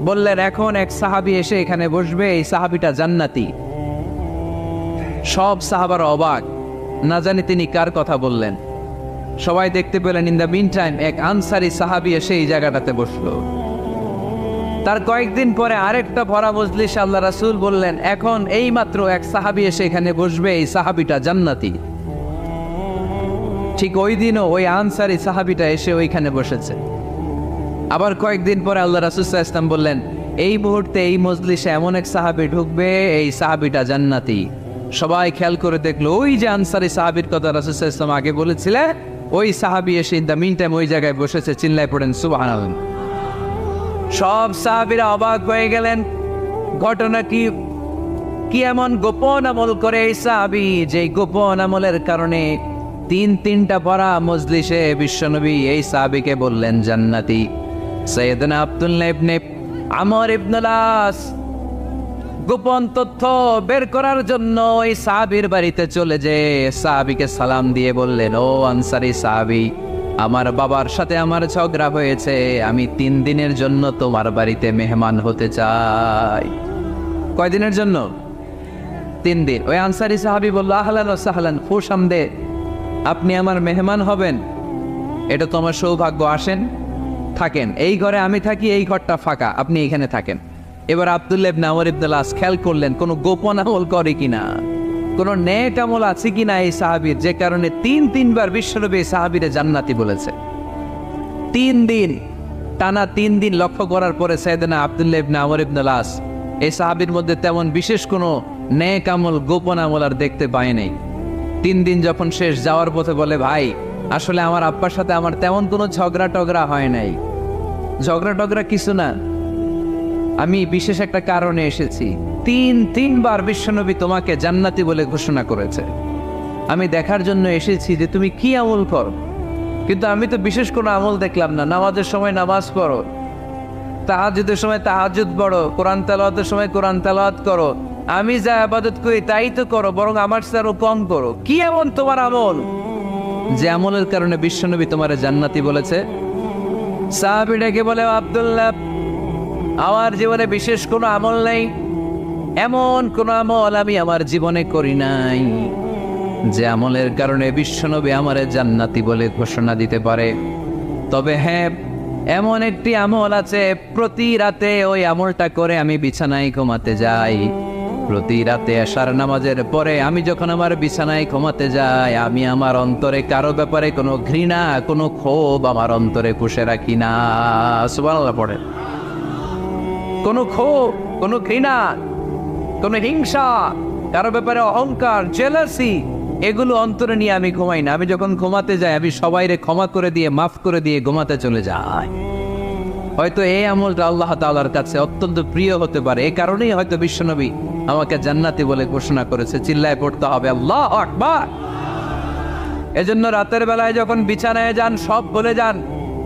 বললেন, এখন এক সাহাবী এসে এখানে বসবে, এই সাহাবীটা জান্নাতি। সব সাহাবারা অবাক, না জানি তিনি কার কথা বললেন। সবাই দেখতে পেলেন, ইন দ্য মিন টাইম এক আনসারী সাহাবী এসে এই জায়গাটাতে বসলো। তার কয়েকদিন পরে আরেকটা ভরা মজলিস আল্লাহ রাসূল বললেন, এখন এই মাত্র এক সাহাবী এসে এখানে বসবে, এই সাহাবীটা জান্নাতি। ঠিক ওই দিনও ওই আনসারী সাহাবীটা এসে ওইখানে বসেছে। আবার কয়েকদিন পরে আল্লাহ রাসূল সাল্লাল্লাহু আলাইহি ওয়াসাল্লাম বললেন, এই মুহূর্তে এই মজলিসে এমন এক সাহাবী ঢুকবে, এই সাহাবীটা জান্নাতি। সবাই খেয়াল করে দেখলো, ওই যে আনসারী সাহাবীর কথা রাসূল সাল্লাল্লাহু আলাইহি ওয়াসাল্লাম আগে বলেছিলেন, ওই সাহাবী এসে ইন দ্য মিন টাইম ওই জায়গায় বসেছে। চিল্লায় পড়েন সুবহানাল্লাহ। সব সাহাবীরা অবাক হয়ে গেলেন। ঘটনা কি? কি এমন গোপন আমল করে এই সাহাবী, যে গোপন আমলের কারণে তিনটা ভরা মজলিসে বিশ্বনবী এই সাহাবীকে বললেন জান্নাতি। সাইয়েদনা আব্দুল্লাহ ইবনে আমর ইবনুল আস গোপন তথ্য বের করার জন্য এই সাহাবীর বাড়িতে চলে যেয়ে সাহাবীকে সালাম দিয়ে বললেন, ও আনসারী সাহাবী, আমার বাবার সাথে আমার ঝগড়া হয়েছে, আমি 3 দিনের জন্য তোমার বাড়িতে মেহমান হতে চাই। কয়দিনের জন্য? 3 দিন। ওই আনসারী সাহাবী বলল, আহলান ওয়া সাহলান, খুশামদে, আপনি আমার মেহমান হবেন, এটা তো আমার সৌভাগ্য। আসেন, থাকেন, এই ঘরে আমি থাকি, এই ঘরটা ফাঁকা, আপনি এখানে থাকেন। এবার আব্দুল্লাহ ইবনে আমর ইবনুল আস খেয়াল করলেন কোনো গোপন আমল করে কিনা, কোনো নেক আমল আছে কিনা এই সাহাবীর, যে কারণে 3বার বিশ্বনবী এই সাহাবীরে জান্নাতি বলেছে। 3 দিন টানা 3 দিন লক্ষ্য করার পরে সাইয়েদনা আব্দুল্লাহ ইবনে আমর ইবনুল আস এই সাহাবীর মধ্যে তেমন বিশেষ কোনো নেক আমল, গোপন আমল আর দেখতে পায় নাই। 3 দিন যখন শেষ, যাওয়ার পথে বলে, ভাই, আসলে আমার আব্বার সাথে আমার তেমন কোনো ঝগড়া টগড়া হয় নাই। ঝগড়া টগড়া কিছু না, আমি বিশেষ একটা কারণে এসেছি। 3বার বিশ্বনবী তোমাকে জান্নাতি বলে ঘোষণা করেছে, আমি দেখার জন্য এসেছি যে তুমি কি আমল করো। কিন্তু আমি তো বিশেষ কোনো আমল দেখলাম না। নামাজের সময় নামাজ পড়ো, তাহাজ্জুদের সময় তাহাজ্জুদ পড়ো, কোরআন তেলাওয়াতের সময় কোরআন তেলাওয়াত করো, আমি যা ইবাদত করি তাই তো করো, বরং আমার চেয়ে আরো কম করো। কি এমন তোমার আমল যে আমলের কারণে বিশ্বনবী তোমারে জান্নাতি বলেছে? সাহাবীটাকে বলে, আব্দুল্লাহ, আমার জীবনে বিশেষ কোনো আমল নেই, এমন কোন আমল আমি আমার জীবনে করি নাই যে আমলের কারণে বিশ্বনবী আমারে জান্নাতি বলে ঘোষণা দিতে পারে। তবে হ্যাঁ, এমন একটি আমল আছে, প্রতি রাতে ওই আমলটা করে আমি বিছানায় ঘুমাতে যাই। প্রতি রাতে এশার নামাজের পরে আমি যখন আমার বিছানায় ঘুমাতে যাই, আমি আমার অন্তরে কারো ব্যাপারে কোনো ঘৃণা, কোনো ক্ষোভ আমার অন্তরে পুষে রাখি না। সুবহানাল্লাহ পড়ে। কোনো ক্ষোভ, কোনো ঘৃণা, কোনো হিংসা, কারো ব্যাপারে অহংকার, জেলাসি, এগুলো অন্তরে নিয়ে আমি ঘুমাই না। আমি যখন ঘুমাতে যাই, আমি সবাইরে ক্ষমা করে দিয়ে, মাফ করে দিয়ে ঘুমাতে চলে যাই। হয়তো এই আমলটা আল্লাহ তাআলার কাছে অত্যন্ত প্রিয় হতে পারে, এই কারণেই হয়তো বিশ্বনবী আমাকে জান্নাতি বলে ঘোষণা করেছে। চিল্লায় পড়তে হবে আল্লাহু আকবার। এজন্য রাতের বেলায় যখন বিছানায় যান, সব ভুলে যান।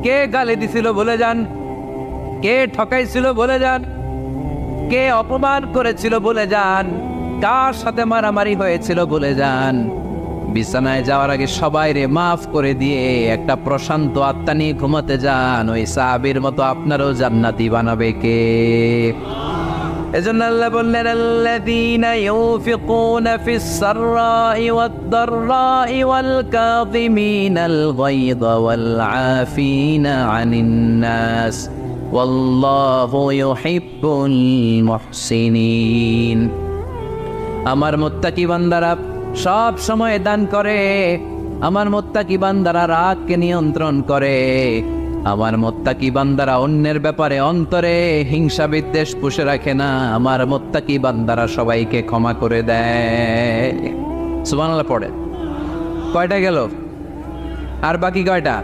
কে গালি দিছিল ভুলে যান, কে ঠকাইছিল ভুলে যান, কে অপমান করেছিল ভুলে যান, কার সাথে মারামারি হয়েছিল ভুলে যান। বিছানায় যাওয়ার আগে সবাইরে মাফ করে দিয়ে একটা প্রশান্ত আত্মা নিয়ে ঘুমাতে যান। ওই সাহাবীর মতো আপনারও জান্নাতি বানাবে কে? এজন্য আল্লাহ বললেন, আল্লাযীনা ইউনফিকুনা ফিস সাররাই ওয়াদ দাররাই ওয়াল কাযিমিনাল গায়যা ওয়াল আফিনা আনিন নাস ওয়াল্লাহু ইউহিব্বুল মুহসিনিন। আমার মুত্তাকি বান্দারা সব সময় দান করে, আমার মুত্তাকি বান্দারা রাগকে নিয়ন্ত্রণ করে, আমার মুত্তাকি বান্দারা অন্যের ব্যাপারে অন্তরে হিংসা বিদ্বেষ পুষে রাখে না, আমার মুত্তাকি বান্দারা সবাইকে ক্ষমা করে দেয়। সুবহানাল্লাহ পড়ে। কয়টা গেল? আর বাকি কয়টা?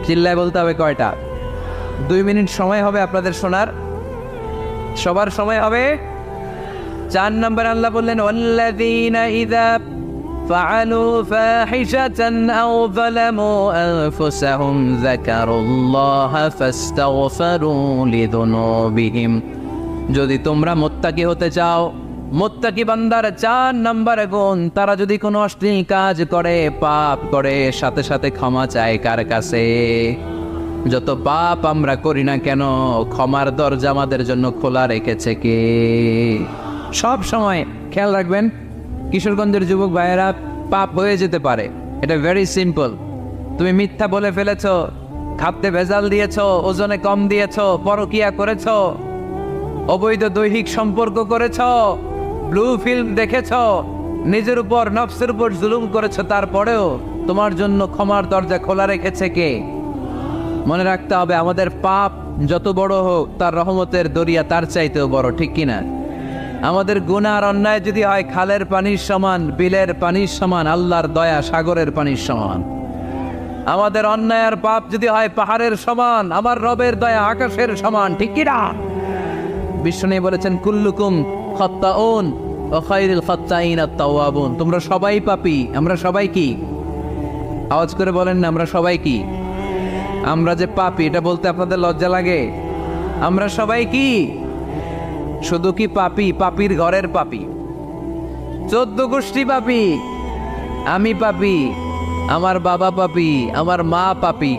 চিল্লায় বলতে হবে কয়টা? 2 মিনিট সময় হবে আপনাদের শোনার। সবার সময় হবে। 4 নম্বর আল্লাহ বললেন, ওয়াল্লাযীনা ইযা ফাআলু ফাহিশাতান আও যালামু আনফুসাহুম যাকারুল্লাহা ফাস্তাগফিরু লিযুনুবিহিম। যদি তোমরা মুত্তাকি হতে চাও, মুত্তাকি বান্দার 4 নম্বর গুণ, তারা যদি কোনো অশ্লীল কাজ করে, পাপ করে, সাথে সাথে ক্ষমা চায় কার কাছে? যত পাপ আমরা করি না কেন, ক্ষমার দরজা আমাদের জন্য খোলা রেখেছে কে? সব সময় খেয়াল রাখবেন, কিশোরগঞ্জের যুবক ভাইয়েরা, পাপ হয়ে যেতে পারে, এটা ভেরি সিম্পল। তুমি মিথ্যা বলে ফেলেছো, খাদ্যে ভেজাল দিয়েছো, ওজনে কম দিয়েছো, পরকিয়া করেছো, অবৈধ দৈহিক সম্পর্ক করেছো, ব্লু ফিল্ম দেখেছো, নিজের উপর নফসের উপর জুলুম করেছো, তারপরেও তোমার জন্য ক্ষমার দরজা খোলা রেখেছে কে? মনে রাখতে হবে, আমাদের পাপ যত বড় হোক, তার রহমতের দরিয়া তার চাইতেও বড়, ঠিক কিনা? আমাদের গুনাহ আর অন্যায় যদি হয় খালের পানির সমান, বিলের পানির সমান, আল্লাহর দয়া সাগরের পানির সমান। আমাদের অন্যায় আর পাপ যদি হয় পাহাড়ের সমান, আমার রবের দয়া আকাশের সমান, ঠিক কিনা? বিষ্ণু বলেছেন, কুল্লুকুম খাত্তাউন ওয়া খায়রুল খাত্তাইন আত-তাওয়াবুন। তোমরা সবাই পাপী। আমরা সবাই কি? আওয়াজ করে বলেন না, আমরা সবাই কি? আমরা যে পাপী, এটা বলতে আপনাদের লজ্জা লাগে? আমরা সবাই কি? শুধু কি পাপী? পাপীর ঘরের পাপী, 14 গোষ্ঠী পাপী। আমি পাপী, আমার বাবা পাপী, আমার মা পাপী,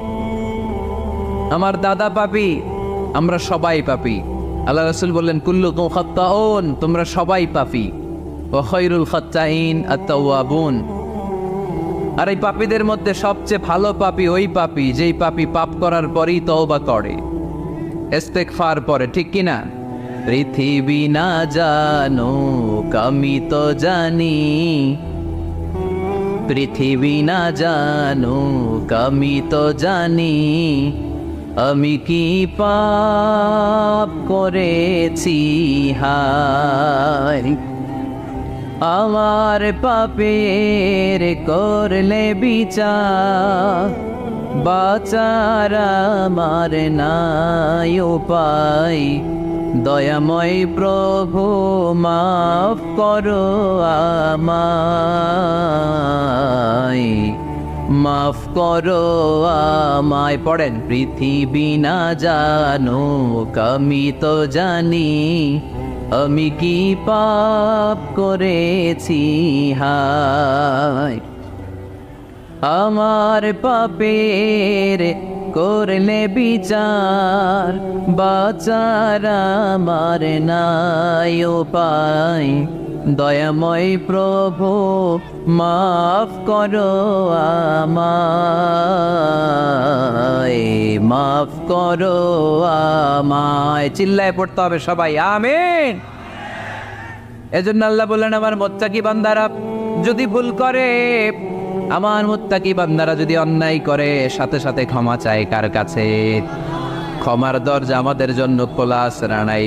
আমার দাদা পাপী, আমরা সবাই পাপী। আল্লাহ রাসূল বললেন, কুল্লুকুম খাত্তাউন, তোমরা সবাই পাপী, ওয়া খায়রুল খাত্তাইন আত-তাওয়াবুন। আর এই পাপীদের মধ্যে সবচেয়ে ভালো পাপী ওই পাপী যেই পাপী পাপ করার পরই তওবা করে, ইস্তেগফার পড়ে, ঠিক কিনা? পৃথিবী না জানুক আমি তো জানি, পৃথিবী না জানুক আমি তো জানি, আমি কি পাপ করেছি হায়। আমার পাপের করলে বিচার, বাঁচার আমার নাই উপায়। দয়াময় প্রভু মাফ করো আমায়, মাফ করো আমায়। পড়েন, পৃথিবী না জানুক আমি তো জানি, আমি কি পাপ করেছি হায়। আমার পাপের করলে বিচার বাচার আমার নাই উপায় দয়াময় প্রভু মাফ করো আমায় মাফ করো আমায় চিল্লায় পড়তে হবে সবাই আমিন। এজন্য আল্লাহ বললেন আমার মুত্তাকি বান্দারা যদি ভুল করে, আমার মুত্তাকি বান্দারা যদি অন্যায় করে, সাথে সাথে ক্ষমা চায় কার কাছে? ক্ষমার দরজা আমাদের জন্য খোলা আছে না নাই?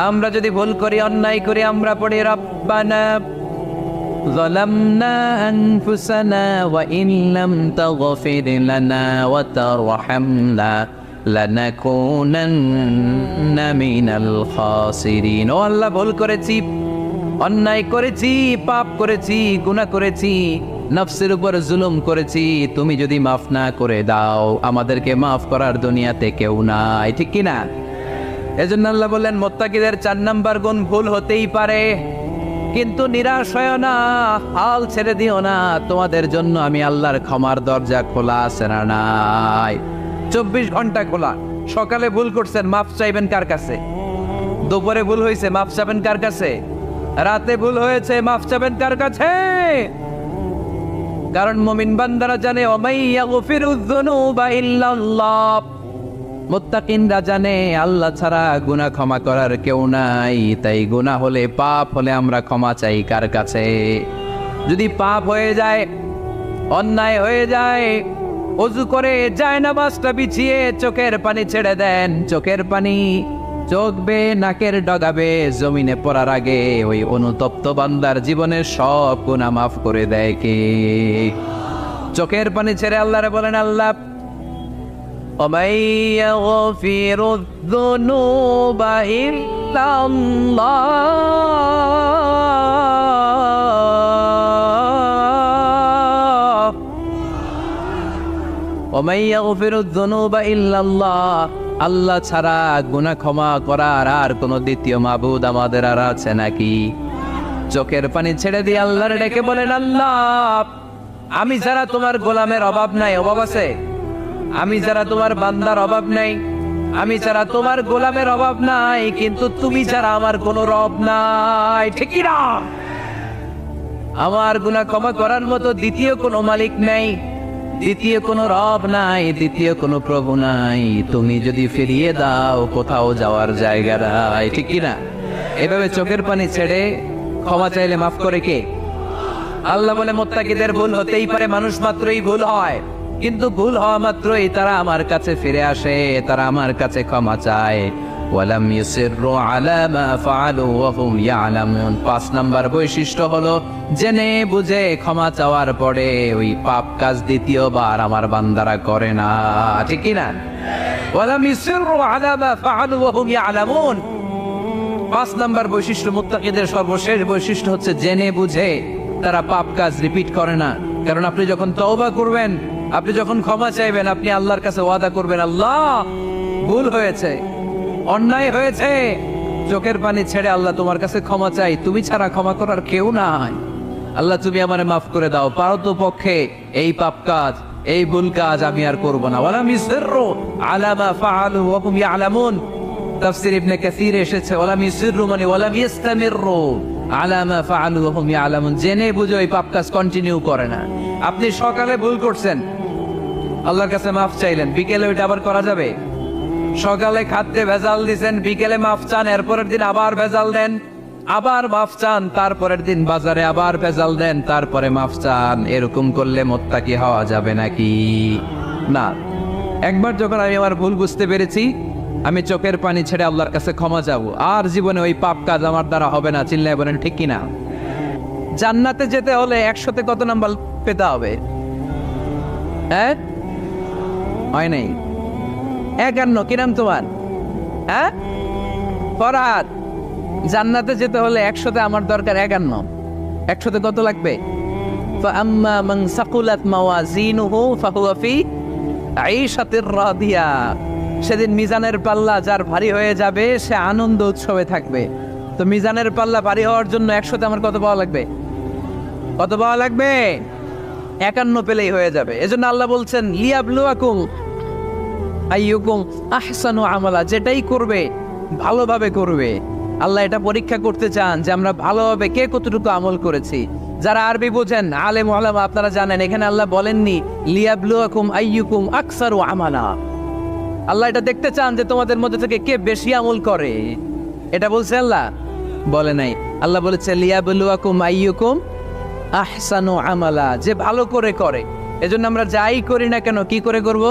আমরা যদি ভুল করি, অন্যায় করি, আমরা পড়ি রব্বানা যালামনা আনফুসানা ওয়া ইন লাম তাগফির লানা ওয়া তারহামনা লানাকুনান্না মিনাল খাসিরিন। ও আল্লাহ, ভুল করেছি, অন্যায় করেছি, পাপ করেছি, গুনাহ করেছি, নফসের উপর জুলুম করেছি, তুমি যদি মাফ না করে দাও, আমাদেরকে মাফ করার দুনিয়াতে কেউ নাই, ঠিক কি না? এজন্য আল্লাহ বললেন মুত্তাকিদের 4 নাম্বার গুণ ভুল হতেই পারে, কিন্তু নিরাশ হয় না, হাল ছেড়ে দিও না, তোমাদের জন্য আমি আল্লাহর ক্ষমার দরজা খোলা আছে না নাই? 24 ঘন্টা খোলা। সকালে ভুল করছেন, মাফ চাইবেন কার কাছে? দুপুরে ভুল হয়েছে, মাফ চাবেন কার কাছে? রাতে ভুল হয়েছে, মাফ চাবেন কার কাছে? কারণ মুমিন বান্দারা জানে ওমাইয়াগফিরুয যুনুবা ইল্লাল্লাহ, মুত্তাকিনরা জানে আল্লাহ ছাড়া গুনাহ ক্ষমা করার কেউ নাই। তাই গুনাহ হলে, পাপ হলে আমরা ক্ষমা চাই কার কাছে? যদি পাপ হয়ে যায়, অন্যায় হয়ে যায়, ওযু করে জায়নামাজটা বিছিয়ে চোখের পানি ছেড়ে দেন, চোখের পানি চোখ বেয়ে নাকের ডগাবে জমিনে পড়ার আগে ওই অনুতপ্ত বান্দার জীবনের সব গুনাহ মাফ করে দেয় কে? চোখের পানি ছেড়ে আল্লাহরে বলেন, আল্লাহ وَمَن يَغْفِرُ الذُّنُوبَ إِلَّا اللَّهُ وَمَن يَغْفِرُ الذُّنُوبَ إِلَّا اللَّهُ। আল্লাহ ছাড়া গুনাহ ক্ষমা করার আর কোন দ্বিতীয় মাবুদ আমাদের আর আছে নাকি? চোখের পানি ছেড়ে দিয়ে আল্লাহর ডেকে বলেন, আল্লাহ আমি যারা তোমার গোলামের অভাব নাই, অভাব আছে? আমি যারা তোমার বান্দার অভাব নাই, আমি যারা তোমার গোলামের অভাব নাই, কিন্তু তুমি যারা আমার কোনো রব নাই, ঠিক কি না? আমার গুনাহ ক্ষমা করার মতো দ্বিতীয় কোনো মালিক নাই, দ্বিতীয় কোনো রব নাই, দ্বিতীয় কোনো প্রভু নাই। তুমি যদি ফিরিয়ে দাও, কোথাও যাওয়ার জায়গা নাই, ঠিক কি না? এভাবে চোখের পানি ছেড়ে ক্ষমা চাইলে মাফ করে কে? আল্লাহ বলে মুত্তাকিদের ভুল হতেই পারে, মানুষ মাত্রই ভুল হয়, কিন্তু ভুল হওয়া মাত্রই তারা আমার কাছে ফিরে আসে, তারা আমার কাছে ক্ষমা চায়। ওয়ালাম ইউসিররু আলা মা ফাআলু ওয়া হুম ইয়ালামুন। 5 নাম্বার বৈশিষ্ট্য হলো জেনে বুঝে ক্ষমা চাওয়ার পরে ওই পাপ কাজ দ্বিতীয়বার আমার বান্দারা করে না, ঠিক কি না? ওয়ালাম ইউসিররু আলা মা ফাআলু ওয়া হুম ইয়ালামুন। 5 নাম্বার বৈশিষ্ট্য, মুত্তাকিদের সর্বশেষ বৈশিষ্ট্য হচ্ছে জেনে বুঝে তারা পাপ কাজ রিপিট করে না। কারণ আপনি যখন তওবা করবেন, আপনি যখন ক্ষমা চাইবেন, আপনি আল্লাহর কাছে ওয়াদা করবেন, আল্লাহ ভুল হয়েছে, অন্যায় হয়েছে, চোখের পানি ছেড়ে আল্লাহ তোমার কাছে ক্ষমা চাই, তুমি ছাড়া ক্ষমা করার কেউ নাই, আল্লাহ তুমি আমারে মাফ করে দাও, পারতো পক্ষে এই পাপ কাজ, এই ভুল কাজ আমি আর করব না। ওয়ালাম ইউসিররু আলা মা ফাআলু ওয়া হুম ইয়ালামুন। তাফসীর ইবনে কাসীর এসেছে ওয়ালাম ইউসিররু মানে ওয়ালাম ইস্তামিররু আলা মা ফাআলু ওয়া হুম ইয়ালামুন, জেনে বুঝে ওই পাপ কাজ কন্টিনিউ করে না। আপনি সকালে ভুল করছেন, আল্লাহর কাছে মাফ চাইলেন, বিকেলে ওইটা আবার করা যাবে? সকালে খাদ্যে ভেজাল দিছেন, বিকেলে মাফ চান, এরপরের দিন আবার ভেজাল দেন, আবার মাফ চান, তারপরের দিন বাজারে আবার ভেজাল দেন, তারপরে মাফ চান। এরকম করলে মুত্তাকি হওয়া যাবে নাকি? না। একবার যখন আমি আমার ভুল বুঝতে পেরেছি, আমি চোখের পানি ছেড়ে আল্লাহর কাছে ক্ষমা চাবো, আর জীবনে ওই পাপ কাজ আমার দ্বারা হবে না। চিল্লায় বলেন ঠিক কিনা? জান্নাতে যেতে হলে 100তে কত নাম্বার পেতে হবে? হ্যাঁ, হয় নাই 51। কি নাম তোমার? হ্যাঁ, ফরহাদ। জান্নাতে যেতে হলে 100তে আমার দরকার 51। 100তে কত লাগবে? ফাআম্মা মান সাকুলাত মাওয়াজিনুহু ফাহুয়া ফি আইশাতির রাদিয়া। সেদিন মিজানের পাল্লা যার ভারী হয়ে যাবে, সে আনন্দ উৎসবে থাকবে। তো মিজানের পাল্লা ভারী হওয়ার জন্য 100তে আমার কত পাওয়া লাগবে? কত পাওয়া লাগবে? 51 পেলেই হয়ে যাবে। এজন্য আল্লাহ বলছেন লিয়াবলুয়াকুম, আইয়ুকুম আহসানু আমালা, যেটাই করবে ভালোভাবে করবে। আল্লাহ এটা পরীক্ষা করতে চান যে আমরা ভালোভাবে কে কতটুকু আমল করেছি। যারা আরবি বোঝেন আলেম ওলামা আপনারা জানেন, এখানে আল্লাহ বলেননি লিয়াবলুয়াকুম আইয়ুকুম আকসারু আমালা। আল্লাহ এটা দেখতে চান যে তোমাদের মধ্যে থেকে কে বেশি আমল করে, এটা বলছে আল্লাহ? বলে নাই। আল্লাহ বলেছে লিয়াবলুয়াকুম আইয়ুকুম আহসানু আমালা, যে ভালো করে করে। এজন্য আমরা যাই করি না কেন কি করে করব?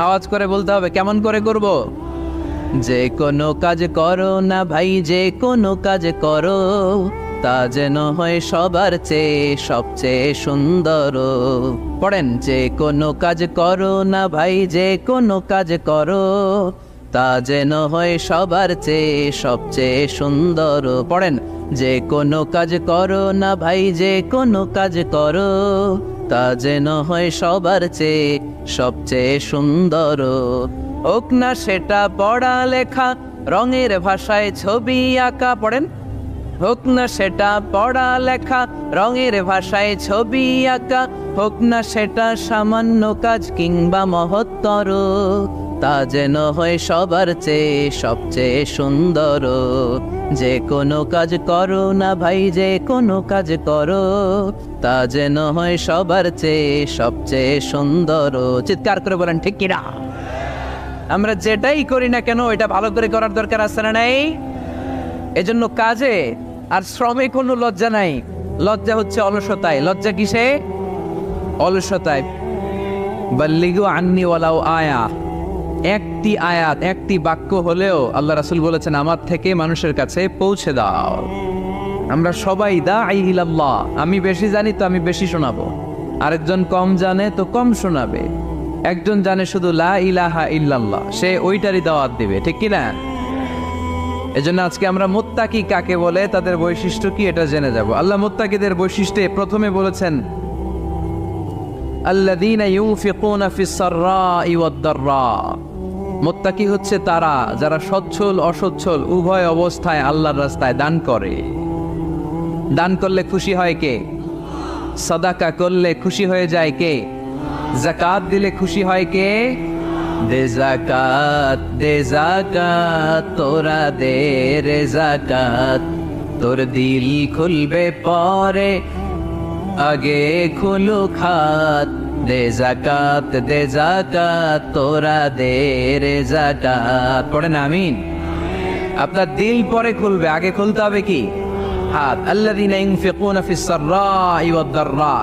আওয়াজ করে বলতে হবে। কেমন করে করব? যে কোনো কাজ করো না ভাই, যে কোনো কাজ করো তা যেন হয় সবার চেয়ে সবচেয়ে সুন্দর। পড়েন, যে কোনো কাজ করো না ভাই, যে কোনো কাজ করো তা যেন হয় সবার চেয়ে সবচেয়ে সুন্দর। পড়েন, যে কোনো কাজ করো না ভাই, যে কোনো কাজ করো তা যেন হয় সবার চেয়ে সবচেয়ে সুন্দর। হোক না সেটা পড়া লেখা, রঙের ভাষায় ছবি আঁকা। পড়েন, হোক না সেটা পড়া লেখা, রঙের ভাষায় ছবি আঁকা। হোক না সেটা সামান্য কাজ কিংবা মহত্তর, তা যেন হয় সবার চেয়ে সবচেয়ে সুন্দর। যে কোনো কাজ করো না ভাই, যে কোনো কাজ করো তা যেন হয় সবার চেয়ে সবচেয়ে সুন্দর। চিৎকার করে বলেন ঠিক কিনা? আমরা যেটাই করি না কেন এটা ভালো করে করার দরকার আছে না নাই? এজন্য কাজে আর শ্রমে কোনো লজ্জা নাই। লজ্জা হচ্ছে অলসতায়। লজ্জা কিসে? অলসতায়। বাল্লিগু আন্নি ওয়ালাউ আয়া, একটি আয়াত একটি বাক্য হলেও আল্লাহ রাসূল বলেছেন আমার থেকে মানুষের কাছে পৌঁছে দাও। আমরা সবাই দাঈ ইলাল্লাহ। আমি বেশি জানি তো আমি বেশি শোনাবো, আরেকজন কম জানে তো কম শোনাবে। একজন জানে শুধু লা ইলাহা ইল্লাল্লাহ, সে ওইটারই দাওয়াত দিবে, ঠিক কি না? এজন্য আজকে আমরা মুত্তাকি কাকে বলে, তাদের বৈশিষ্ট্য কি এটা জেনে যাব। আল্লাহ মুত্তাকিদের বৈশিষ্ট্যে প্রথমে বলেছেন আল্লাযীনা ইউনফিকুনা ফিস সাররাই ওয়াদ দাররা। মুত্তাকি হচ্ছে তারা যারা সচ্ছল অসচ্ছল উভয় অবস্থায় আল্লাহর রাস্তায় দান করে। দান করলে খুশি হয় কে? সাদাকা করলে খুশি হয়ে যায় কে? যাকাত দিলে খুশি হয় কে? দে যাকাত, দে যাকাত, তোরা দে রে যাকাত, তোর দিল খুলবে পরে আগে খুলু খাত। দে যাকাত, দে যাকাত, তোরা দে রে যাকাত। পড়েন আমিন। আপনার দিল পরে খুলবে, আগে খুলতে হবে কি? হাত। আল্লাযীনা ইউনফিকুনা ফিস সাররাই ওয়াদ দাররা।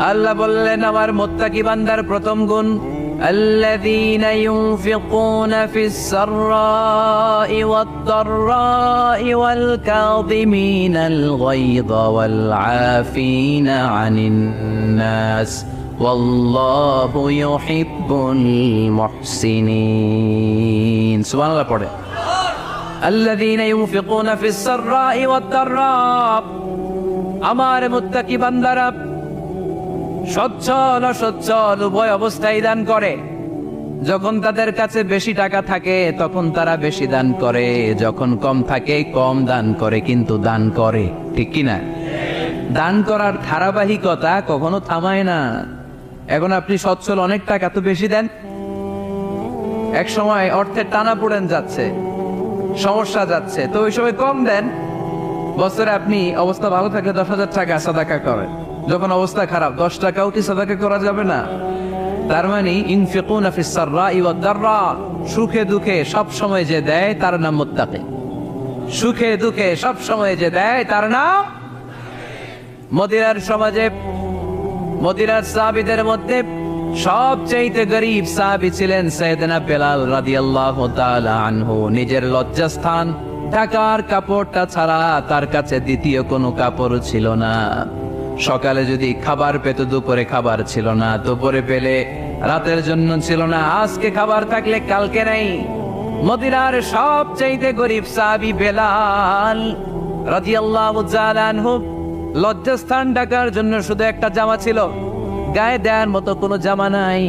আল্লাহ বললেন আমার মুত্তাকি বান্দার প্রথম গুণ الذين ينفقون في السراء والضراء والكاظمين الغيظ والعافين عن الناس والله يحب المحسنين. سبحان الله. পড়ে الذين ينفقون في السراء والضراء। আমার মুত্তাকি বান্দারা সচ্ছল অসচ্ছল উভয় অবস্থায় দান করে। যখন তাদের কাছে বেশি টাকা থাকে তখন তারা বেশি দান করে, যখন কম থাকে কম দান করে, কিন্তু দান করে, ঠিক কিনা? দান করার ধারাবাহিকতা কখনো থামায় না। এখন আপনি সচ্ছল, অনেক টাকা তো বেশি দেন, এক সময় অর্থের টানা পড়েন যাচ্ছে, সমস্যা যাচ্ছে, তো ওই সময় কম দেন। বছরে আপনি অবস্থা ভালো থাকলে 10,000 টাকা সাদাকা করেন, যখন অবস্থা খারাপ 10 টাকাও কি সাদাকা করা যাবে না? তার মানে ইনফিকুনা ফিস সাররাই ওয়াদ দাররা, সুখে দুঃখে সব সময় যে দেয় তার নাম মুত্তাকি। সুখে দুঃখে সব সময় যে দেয় তার নাম। মদিনার সমাজে মদিনার সাহাবীদের মধ্যে সবচেয়ে গরীব সাহাবী ছিলেন সাইয়েদনা বেলাল রাদিয়াল্লাহু তাআলা আনহু। নিজের লজ্জাস্থান ঢাকার কাপড়টা ছাড়া তার কাছে দ্বিতীয় কোনো কাপড় ছিল না। সকালে যদি খাবার পেত, দুপুরে খাবার ছিল না, দুপুরে পেলে রাতের জন্য ছিল না, আজকে খাবার থাকলে কালকে নেই। মদিনার সবচেয়ে গরীব সাহাবী বেলাল রাদিয়াল্লাহু তাআলা আনহু, লজ্জাস্থান ঢাকার জন্য শুধু একটা জামা ছিল, গায়ে দেওয়ার মতো কোনো জামা নাই।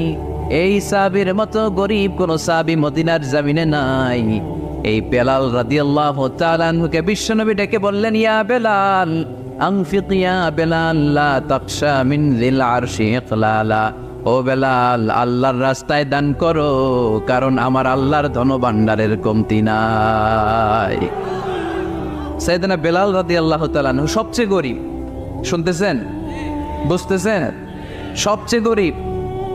এই সাহাবীর মতো গরীব কোন সাহাবী মদিনার জমিনে নাই। এই বেলাল রাদিয়াল্লাহু তাআলা আনহুকে বিশ্বনবী ডেকে বললেন, ইয়া বেলাল আনফিক ইয়া বেলাল লা তাকশা মিন যিল আরশি ইকলালা। ও বেলাল, আল্লাহর রাস্তায় দান করো, কারণ আমার আল্লাহর ধনভাণ্ডারের কমতি নাই। সাইয়েদনা বেলাল রাদিয়াল্লাহু তাআলা আনহু সবচেয়ে গরিব। শুনতেছেন, বুঝতেছেন? সবচেয়ে গরিব।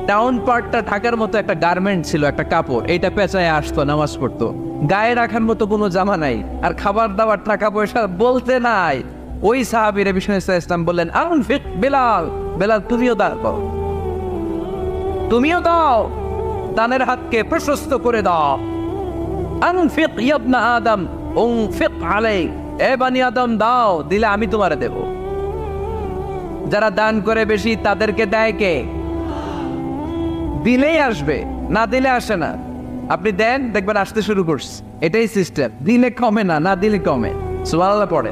টাউন পার্টটা ঢাকার মতো একটা গার্মেন্ট ছিল, একটা কাপড়, এইটা পেঁচায় আসতো, নামাজ পড়তো। গায়ে রাখার মতো কোনো জামা নাই, আর খাবার দাবার টাকা পয়সা বলতে নাই। ওই সাহাবীর বিষ্ণু ইসলাম বললেন, আনফিক বেলাল, বেলাল তুমিও দাও, তুমিও দাও, দানের হাতকে প্রশস্ত করে দাও। আনফিক ইবনা আদম উনফিক আলাইক, এ বানি আদম দাও, দিলে আমি তোমারে দেব। যারা দান করে বেশি তাদেরকে দেয় কে? দিলেই আসবে, না দিলে আসে না। আপনি দেন, দেখবেন আসতে শুরু করছে। এটাই সিস্টেম। দিলে কমে না, না দিলে কমে। সুবহানাল্লাহ পড়ে।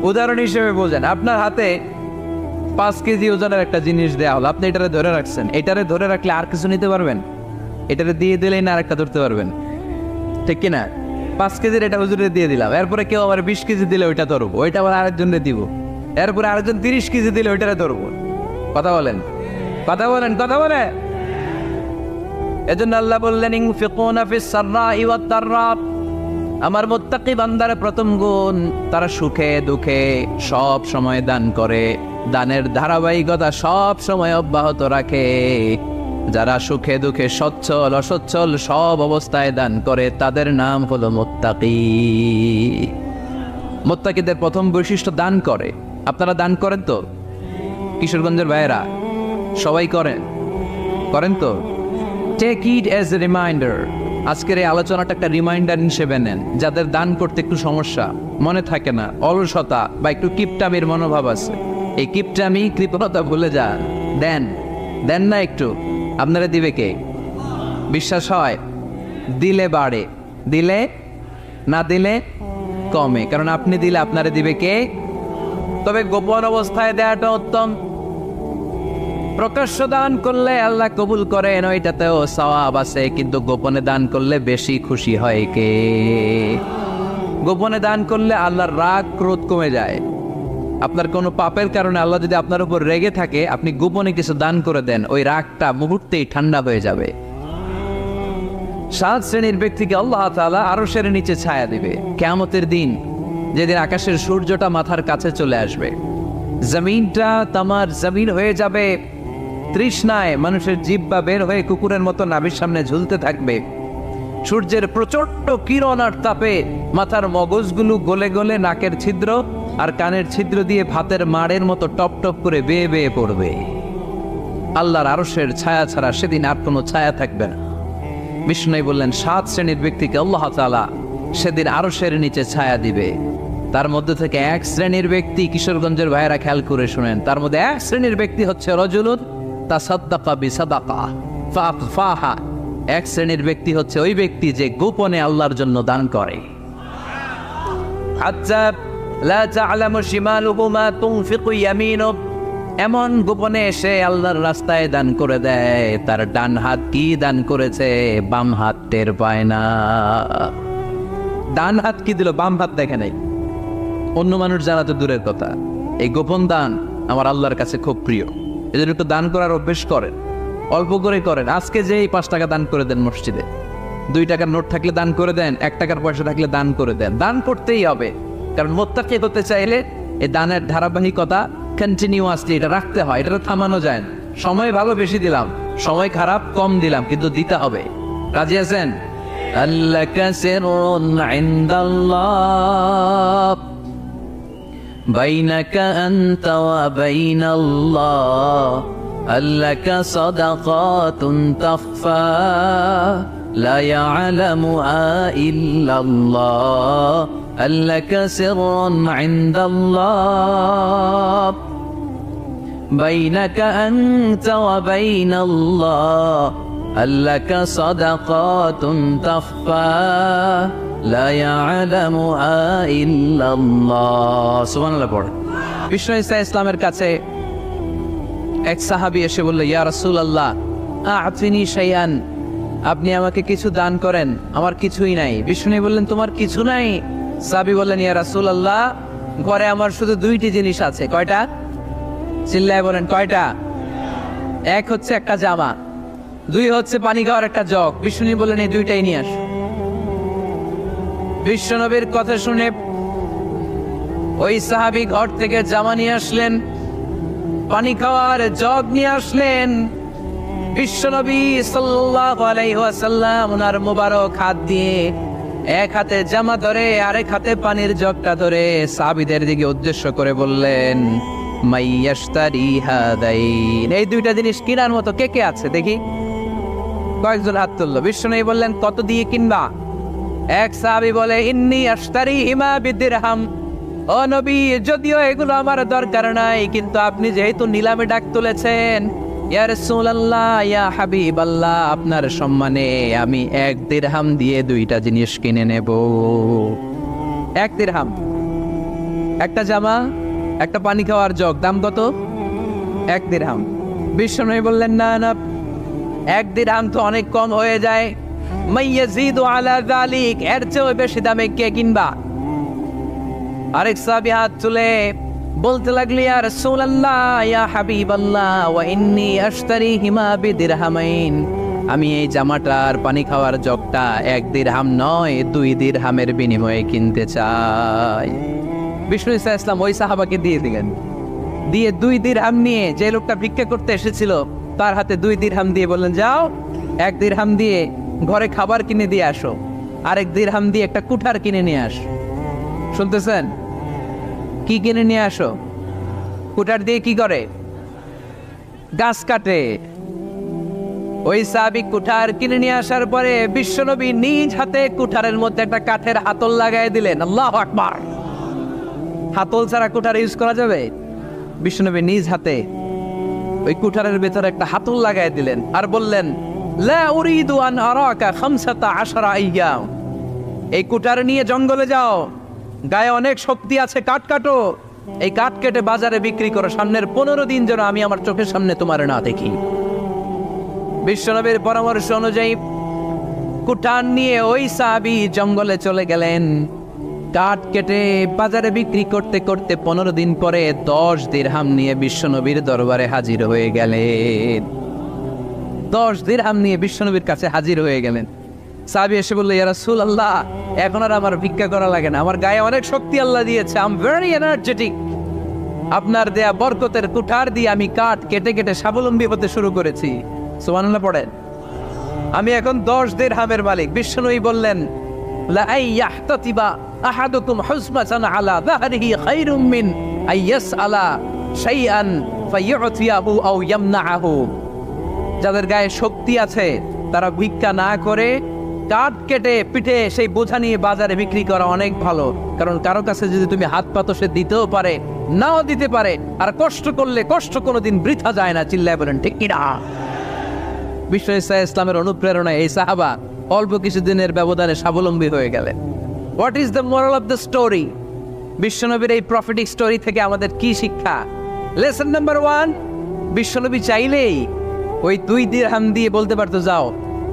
উদাহরণ হিসেবে বোঝেন, আপনার হাতে 5 কেজি ওজনের একটা জিনিস দেওয়া হলো, আপনি এটারে ধরে রাখছেন। এটারে ধরে রাখলে আর কিছু নিতে পারবেন? এটারে দিয়ে দিলেই না আরেকটা ধরতে পারবেন, ঠিক কিনা? 5 কেজির এটা হুজুরে দিয়ে দিলাম, এরপরে কেউ আবার 20 কেজি দিলে ওইটা ধরবো, ওইটা আবার আরেকজনকে দিব, এরপরে আরেকজন 30 কেজি দিলে ওইটারে ধরবো। কথা বলেন, কথা বলেন, কথা বলে। এজন্য আল্লাহ বললেন, ইনফিকুনা ফিস সাররাই ওয়াদ দাররা। আমার মুত্তাকি বান্দার প্রথম গুণ, তারা সুখে দুঃখে সব সময় দান করে, দানের ধারাবাহিকতা সব সময় অব্যাহত রাখে। যারা সুখে দুঃখে সচ্ছল অসচ্ছল সব অবস্থায় দান করে, তাদের নাম হলো মুত্তাকি। মুত্তাকিদের প্রথম বৈশিষ্ট্য দান করে। আপনারা দান করেন তো? কিশোরগঞ্জের ভাইয়েরা সবাই করেন, করেন তো? Take it as a reminder. আজকের এই আলোচনাটা একটা রিমাইন্ডার হিসেবে নেন। যাদের দান করতে একটু সমস্যা, মনে থাকে না, অলসতা বা একটু কিপটামির মনোভাব আছে, এই কিপটামি কৃপণতা ভুলে যান। দেন, দেন না একটু, আপনারা দিবে কে? বিশ্বাস হয়? দিলে বাড়ে, দিলে না দিলে কমে, কারণ আপনি দিলে আপনারে দিবে কে? তবে গোপন অবস্থায় দেওয়াটা উত্তম। প্রকাশ্য দান করলে আল্লাহ কবুল করেন, ওইটাতেও সওয়াব আছে, কিন্তু গোপনে দান করলে বেশি খুশি হয় কে? গোপনে দান করলে আল্লাহর রাগ ক্রোধ কমে যায়। আপনার কোনো পাপের কারণে আল্লাহ যদি আপনার উপর রেগে থাকে, আপনি গোপনে কিছু দান করে দেন, ওই রাগটা মুহূর্তেই ঠান্ডা হয়ে যাবে। 7 শ্রেণীর ব্যক্তিকে আল্লাহ তাআলা আরশের নিচে ছায়া দিবে কিয়ামতের দিন, যেদিন আকাশের সূর্যটা মাথার কাছে চলে আসবে, জমিনটা তামার জমিন হয়ে যাবে, তৃষ্ণায় মানুষের জিহ্বা বের হয়ে কুকুরের মতো নাভির সামনে ঝুলতে থাকবে। সূর্যের প্রচন্ড কিরণ আর তাপে মাথার মগজগুলো গলে গলে নাকের ছিদ্র আর কানের ছিদ্র দিয়ে ভাতের মাড়ের মতো টপ টপ করে বেয়ে বেয়ে পড়বে। আল্লাহর আরশের ছায়া ছাড়া সেদিন আর কোনো ছায়া থাকবে না। বিষ্ণু বললেন, 7 শ্রেণীর ব্যক্তিকে আল্লাহ তাআলা সেদিন আরশের নিচে ছায়া দিবে। তার মধ্যে থেকে 1 শ্রেণীর ব্যক্তি, কিশোরগঞ্জের ভাইয়েরা খেয়াল করে শুনেন, তার মধ্যে 1 শ্রেণীর ব্যক্তি হচ্ছে রজুলুন তাসাদ্দাকা বিসাদাকা ফাআফাহা। 1 শ্রেণীর ব্যক্তি হচ্ছে ওই ব্যক্তি যে গোপনে আল্লাহর জন্য দান করে। হাত্তা লা তা'লামু শিমালুহু মা তুনফিকু ইয়ামিনুহু, এমন গোপনে এসে আল্লাহর রাস্তায় দান করে দেয়, তার ডান হাত কি দান করেছে বাম হাত টের পায় না। ডান হাত কি দিল, বাম হাত দেখে নাই। অন্য মানুষ জানা তো দূরের কথা, এই গোপন দান আমার আল্লাহর কাছে খুব প্রিয়। এজন্য একটু দান করার অভ্যেস করেন, অল্প করে করেন। আজকে যে 5 টাকা দান করে দেন মসজিদে, 2 টাকার নোট থাকলে দান করে দেন, 1 টাকার পয়সা থাকলে দান করে দেন। দান করতেই হবে, কারণ মুত্তাকি হতে চাইলে এই দানের ধারাবাহিকতা কন্টিনিউয়াসলি এটা রাখতে হয়, এটা থামানো যায় না। সময় ভালো বেশি দিলাম, সময় খারাপ কম দিলাম, কিন্তু দিতে হবে। রাজি আছেন? আল্লাকা সিররুন ইনদাল্লাহ বাইনাকা আনতা ওয়া বাইনাল্লাহ, আল্লাকা সাদাকাতুন তাখফা লা ইয়ালামুহা ইল্লাল্লাহ, আল্লাকা সিররুন ইনদাল্লাহ বাইনাকা আনতা ওয়া বাইনাল্লাহ, আল্লাকা সাদাকাতুন তাখফা লা ইয়ালামুহা ইল্লাল্লাহ। সুবহানাল্লাহ পড়ে। বিষ্ণু ঈসা ইসলামের কাছে এক সাহাবী এসে বলল, ইয়া রাসূলুল্লাহ আ'তিনি শাইআন, আপনি আমাকে কিছু দান করেন, আমার কিছুই নাই। বিষ্ণু বললেন, তোমার কিছু নাই? সাহাবী বললেন, ইয়া রাসূলুল্লাহ ঘরে আমার শুধু 2টি জিনিস আছে। কয়টা? চিল্লায় বলেন, কয়টা? এক হচ্ছে একটা জামা, দুই হচ্ছে পানি খাওয়ার একটা জগ। বিষ্ণু বললেন এই দুইটাই নিয়ে আস। বিশ্বনবীর কথা শুনে ওই সাহাবী ঘর থেকে জামা নিয়ে আসলেন, পানি খাওয়ার জগ নিয়ে আসলেন। বিশ্বনবী সাল্লাল্লাহু আলাইহি ওয়াসাল্লাম ওনার মোবারক হাত দিয়ে এক হাতে জামা ধরে আরেক হাতে পানির জগটা ধরে সাহাবীদের দিকে উদ্দেশ্য করে বললেন, মাইয়াশতারি হাদাইন, এই দুইটা জিনিস কেনার মতো কে কে আছে দেখি। কয়েকজন হাত তুললো। বিশ্বনবী বললেন, কত দিয়ে কিনবা? এক সাহাবী বলে, ইন্নী আশতারি হিমা বিদিরহাম। ও নবী, যদিও এগুলো আমার দরকার নাই, কিন্তু আপনি যেহেতু নিলামে ডাক তুলেছেন, ইয়া রাসূলুল্লাহ, ইয়া হাবিবাল্লাহ, আপনার সম্মানে আমি 1 দিরহাম দিয়ে দুইটা জিনিস কিনে নেব। 1 দিরহাম, একটা জামা, একটা পানি খাওয়ার জগ, দাম কত? 1 দিরহাম। বিশ্বনবী বললেন, না না, 1 দিরহাম তো অনেক কম হয়ে যায়। মাইয়াজিদু আলা যালিক, এর চেয়ে বেশি দামে কে কিনবা? আরেক সাহাবী হাত তুলে বলতে লাগলি, ইয়া রাসূলুল্লাহ, ইয়া হাবিবাল্লাহ, ওয়া ইন্নী আশতারিহিমা বিদিরহামাইন, আমি এই জামাটার পানি খাওয়ার জগটা 1 দিরহাম নয় 2 দিরহামের বিনিময়ে কিনতে চাই। বিষ্ণু সাল্লাল্লাহু আলাইহি ওয়াসাল্লাম ওই সাহাবাকে দিয়ে দিলেন। দিয়ে 2 দিরহাম নিয়ে যে লোকটা ভিক্ষা করতে এসেছিল তার হাতে 2 দিরহাম দিয়ে বললেন, যাও 1 দিরহাম দিয়ে ঘরে খাবার কিনে দিয়ে আসো, আর 1 দিরহাম দিয়ে একটা কুঠার কিনে নিয়ে আসো। শুনতেছেন? কি কিনে নিয়ে আসো? কুঠার দিয়ে কি করে? গাছ কাটে। ওই সাহাবী কুঠার কিনে নিয়ে আসার পরে বিশ্বনবী নিজ হাতে কুঠারের মধ্যে একটা কাঠের হাতল লাগাই দিলেন। আল্লাহু আকবার! হাতল ছাড়া কুঠার ইউজ করা যাবে? বিশ্বনবী নিজ হাতে ওই কুঠারের ভেতরে একটা হাতল লাগাই দিলেন আর বললেন, লা উরিদু আন আরাকা 15 আইয়াম, এই কুঠার নিয়ে জঙ্গলে যাও, গায়ে অনেক শক্তি আছে, কাঠ কাটো, এই কাঠ কেটে বাজারে বিক্রি করো, সামনের 15 দিন যেন আমি আমার চোখের সামনে তোমার না দেখি। বিশ্বনবীর পরামর্শ অনুযায়ী কুঠার নিয়ে ওই সাহাবী জঙ্গলে চলে গেলেন। কাঠ কেটে বাজারে বিক্রি করতে করতে 15 দিন পরে 10 দিরহাম নিয়ে বিশ্বনবীর দরবারে হাজির হয়ে গেলেন। 10 দিরহাম নিয়ে বিশ্বনবীর কাছে হাজির হয়ে গেলেন। সাহাবী এসে বলল, ইয়া রাসূলুল্লাহ, এখন আর আমার ভিক্ষা করা লাগে না, আমার গায়ে অনেক শক্তি আল্লাহ দিয়েছে, আই এম ভেরি এনার্জেটিক। আপনার দেয়া বরকতের কুঠার দিয়ে আমি কাঠ কেটে কেটে স্বাবলম্বী হতে শুরু করেছি। সুবহানাল্লাহ পড়েন। আমি এখন 10 দিরহামের মালিক। বিশ্বনবী বললেন, লা আইয়াহতাতিবা আহাদুকুম হুজমাতান আলা যাহরিহি খায়রুম মিন আইয়াসআলা শাইআন ফায়ু'তিয়াহু আও ইয়ামনাহু। যাদের গায়ে শক্তি আছে তারা ভিক্ষা না করে কাঠ কেটে পিঠে সেই বোঝা নিয়ে বাজারে বিক্রি করা অনেক ভালো, কারণ কারো কাছে যদি তুমি হাত পাতো সে দিতেও পারে, নাও দিতে পারে, আর কষ্ট করলে কষ্ট কোনোদিন বৃথা যায় না। চিল্লায় বলেন ঠিক কিনা? বিশ্ব ইসলামের অনুপ্রেরণায় এই সাহাবা অল্প কিছুদিনের ব্যবধানে স্বাবলম্বী হয়ে গেলেন। What is the moral of the story? বিশ্বনবীর এই প্রফেটিক স্টোরি থেকে আমাদের কি শিক্ষা? লেসন নাম্বার 1, বিশ্বনবী চাইলেই ওই 2 দিরহাম দিয়ে বলতে পারতো, যাও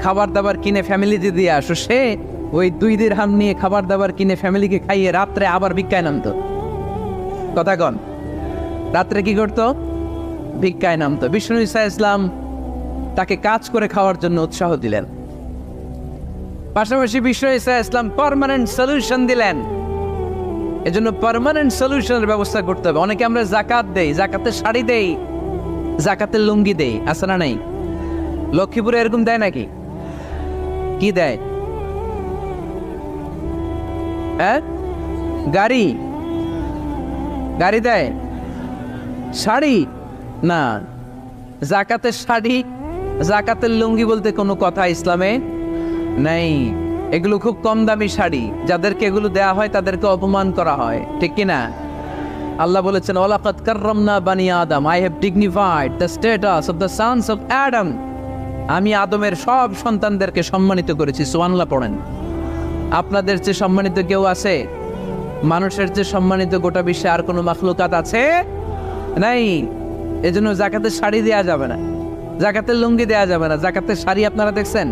খাবার দাবার কিনে ফ্যামিলিতে দিয়ে আসো। সে ওই 2 দিরহাম নিয়ে খাবার দাবার কিনে ফ্যামিলিকে খাইয়ে রাত্রে আবার ভিক্ষায় নামতো। কথা কন, রাত্রে কি করতো? ভিক্ষায় নামতো। বিশ্বনবী সাল্লাল্লাহু আলাইহি ওয়াসাল্লাম তাকে কাজ করে খাওয়ার জন্য উৎসাহ দিলেন। পাশাপাশি বিশ্বনবী সাল্লাল্লাহু আলাইহি ওয়াসাল্লাম পার্মানেন্ট সলিউশন দিলেন। এজন্য পার্মানেন্ট সলিউশনের ব্যবস্থা করতে হবে। অনেকে আমরা যাকাত দেই, জাকাতের শাড়ি দেই, জাকাতের লুঙ্গি দেই, আছে না নাই? লক্ষ্মীপুরে এরকম দেয় নাকি? কি দেয়? হ্যাঁ, গাড়ি গাড়ি দেয়, শাড়ি না। জাকাতের শাড়ি, জাকাতের লুঙ্গি বলতে কোনো কথা ইসলামে নাই। এগুলো খুব কম দামি শাড়ি, যাদেরকে এগুলো দেয়া হয় তাদেরকে অপমান করা হয়, ঠিক কিনা? আল্লাহ বলেছেন, ওয়ালাকাদ কাররামনা বানি আদম, I have dignified the status of the sons of Adam. আমি আদমের সব সন্তানদেরকে সম্মানিত করেছি। সুবহানাল্লাহ পড়েন। আপনাদের চেয়ে সম্মানিত কেউ আছে? মানুষের চেয়ে সম্মানিত গোটা বিশ্বে আর কোনো মাখলুকাত আছে? নাই। এজন্য জাকাতের শাড়ি দেয়া যাবে না, জাকাতের লুঙ্গি দেয়া যাবে না। জাকাতের শাড়ি আপনারা দেখছেন?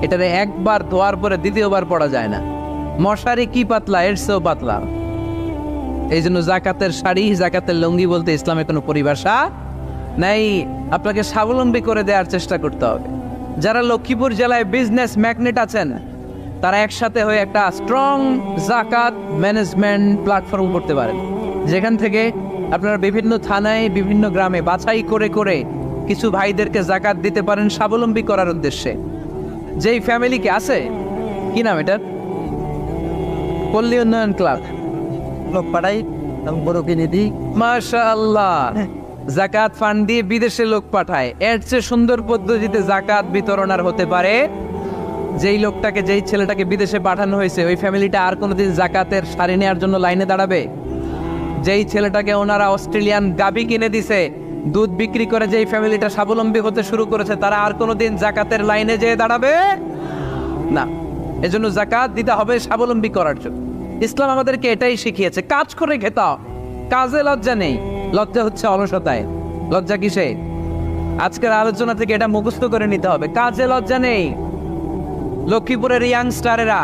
এটারে একবার ধোয়ার পরে দ্বিতীয়বার পরা যায় না। মশারি কি পাতলা, এর চেয়েও পাতলা। এই জন্য জাকাতের শাড়ি, জাকাতের লুঙ্গি বলতে ইসলামে কোনো পরিভাষা নাই, আপনাকে স্বাবলম্বী করে দেওয়ার চেষ্টা করতে হবে। যারা লক্ষ্মীপুর জেলায় বিজনেস ম্যাগনেট আছেন, তারা একসাথে হয়ে একটা স্ট্রং জাকাত ম্যানেজমেন্ট প্ল্যাটফর্ম করতে পারেন, যেখান থেকে আপনারা বিভিন্ন থানায় বিভিন্ন গ্রামে বাছাই করে করে কিছু ভাইদেরকে জাকাত দিতে পারেন স্বাবলম্বী করার উদ্দেশ্যে। যেই ফ্যামিলিকে আছে, কি নাম এটার, পল্লী উন্নয়ন ক্লাব, লোক পাঠাই বড় কিনে দিই। মাশাআল্লাহ, জাকাত ফান্ড দিয়ে বিদেশে লোক পাঠায়। এর চেয়ে সুন্দর পদ্ধতিতে জাকাত বিতরণ আর হতে পারে? যেই লোকটাকে, যেই ছেলেটাকে বিদেশে পাঠানো হয়েছে, ওই ফ্যামিলিটা আর কোনোদিন জাকাতের শাড়ি নেওয়ার জন্য লাইনে দাঁড়াবে? যেই ছেলেটাকে ওনারা অস্ট্রেলিয়ান গাভী কিনে দিছে, দুধ বিক্রি করে যেই ফ্যামিলিটা স্বাবলম্বী হতে শুরু করেছে, তারা আর কোনোদিন জাকাতের লাইনে যেয়ে দাঁড়াবে না। এজন্য জাকাত দিতে হবে স্বাবলম্বী করার জন্য। ইসলাম আমাদেরকে এটাই শিখিয়েছে, কাজ করে খেতে হবে। কাজে লজ্জা নেই, লজ্জা হচ্ছে অলসতায়। লজ্জা কিসে? আজকের আলোচনা থেকে এটা মুখস্থ করে নিতে হবে, কাজে লজ্জা নেই। লক্ষ্মীপুরের ইয়াংস্টারেরা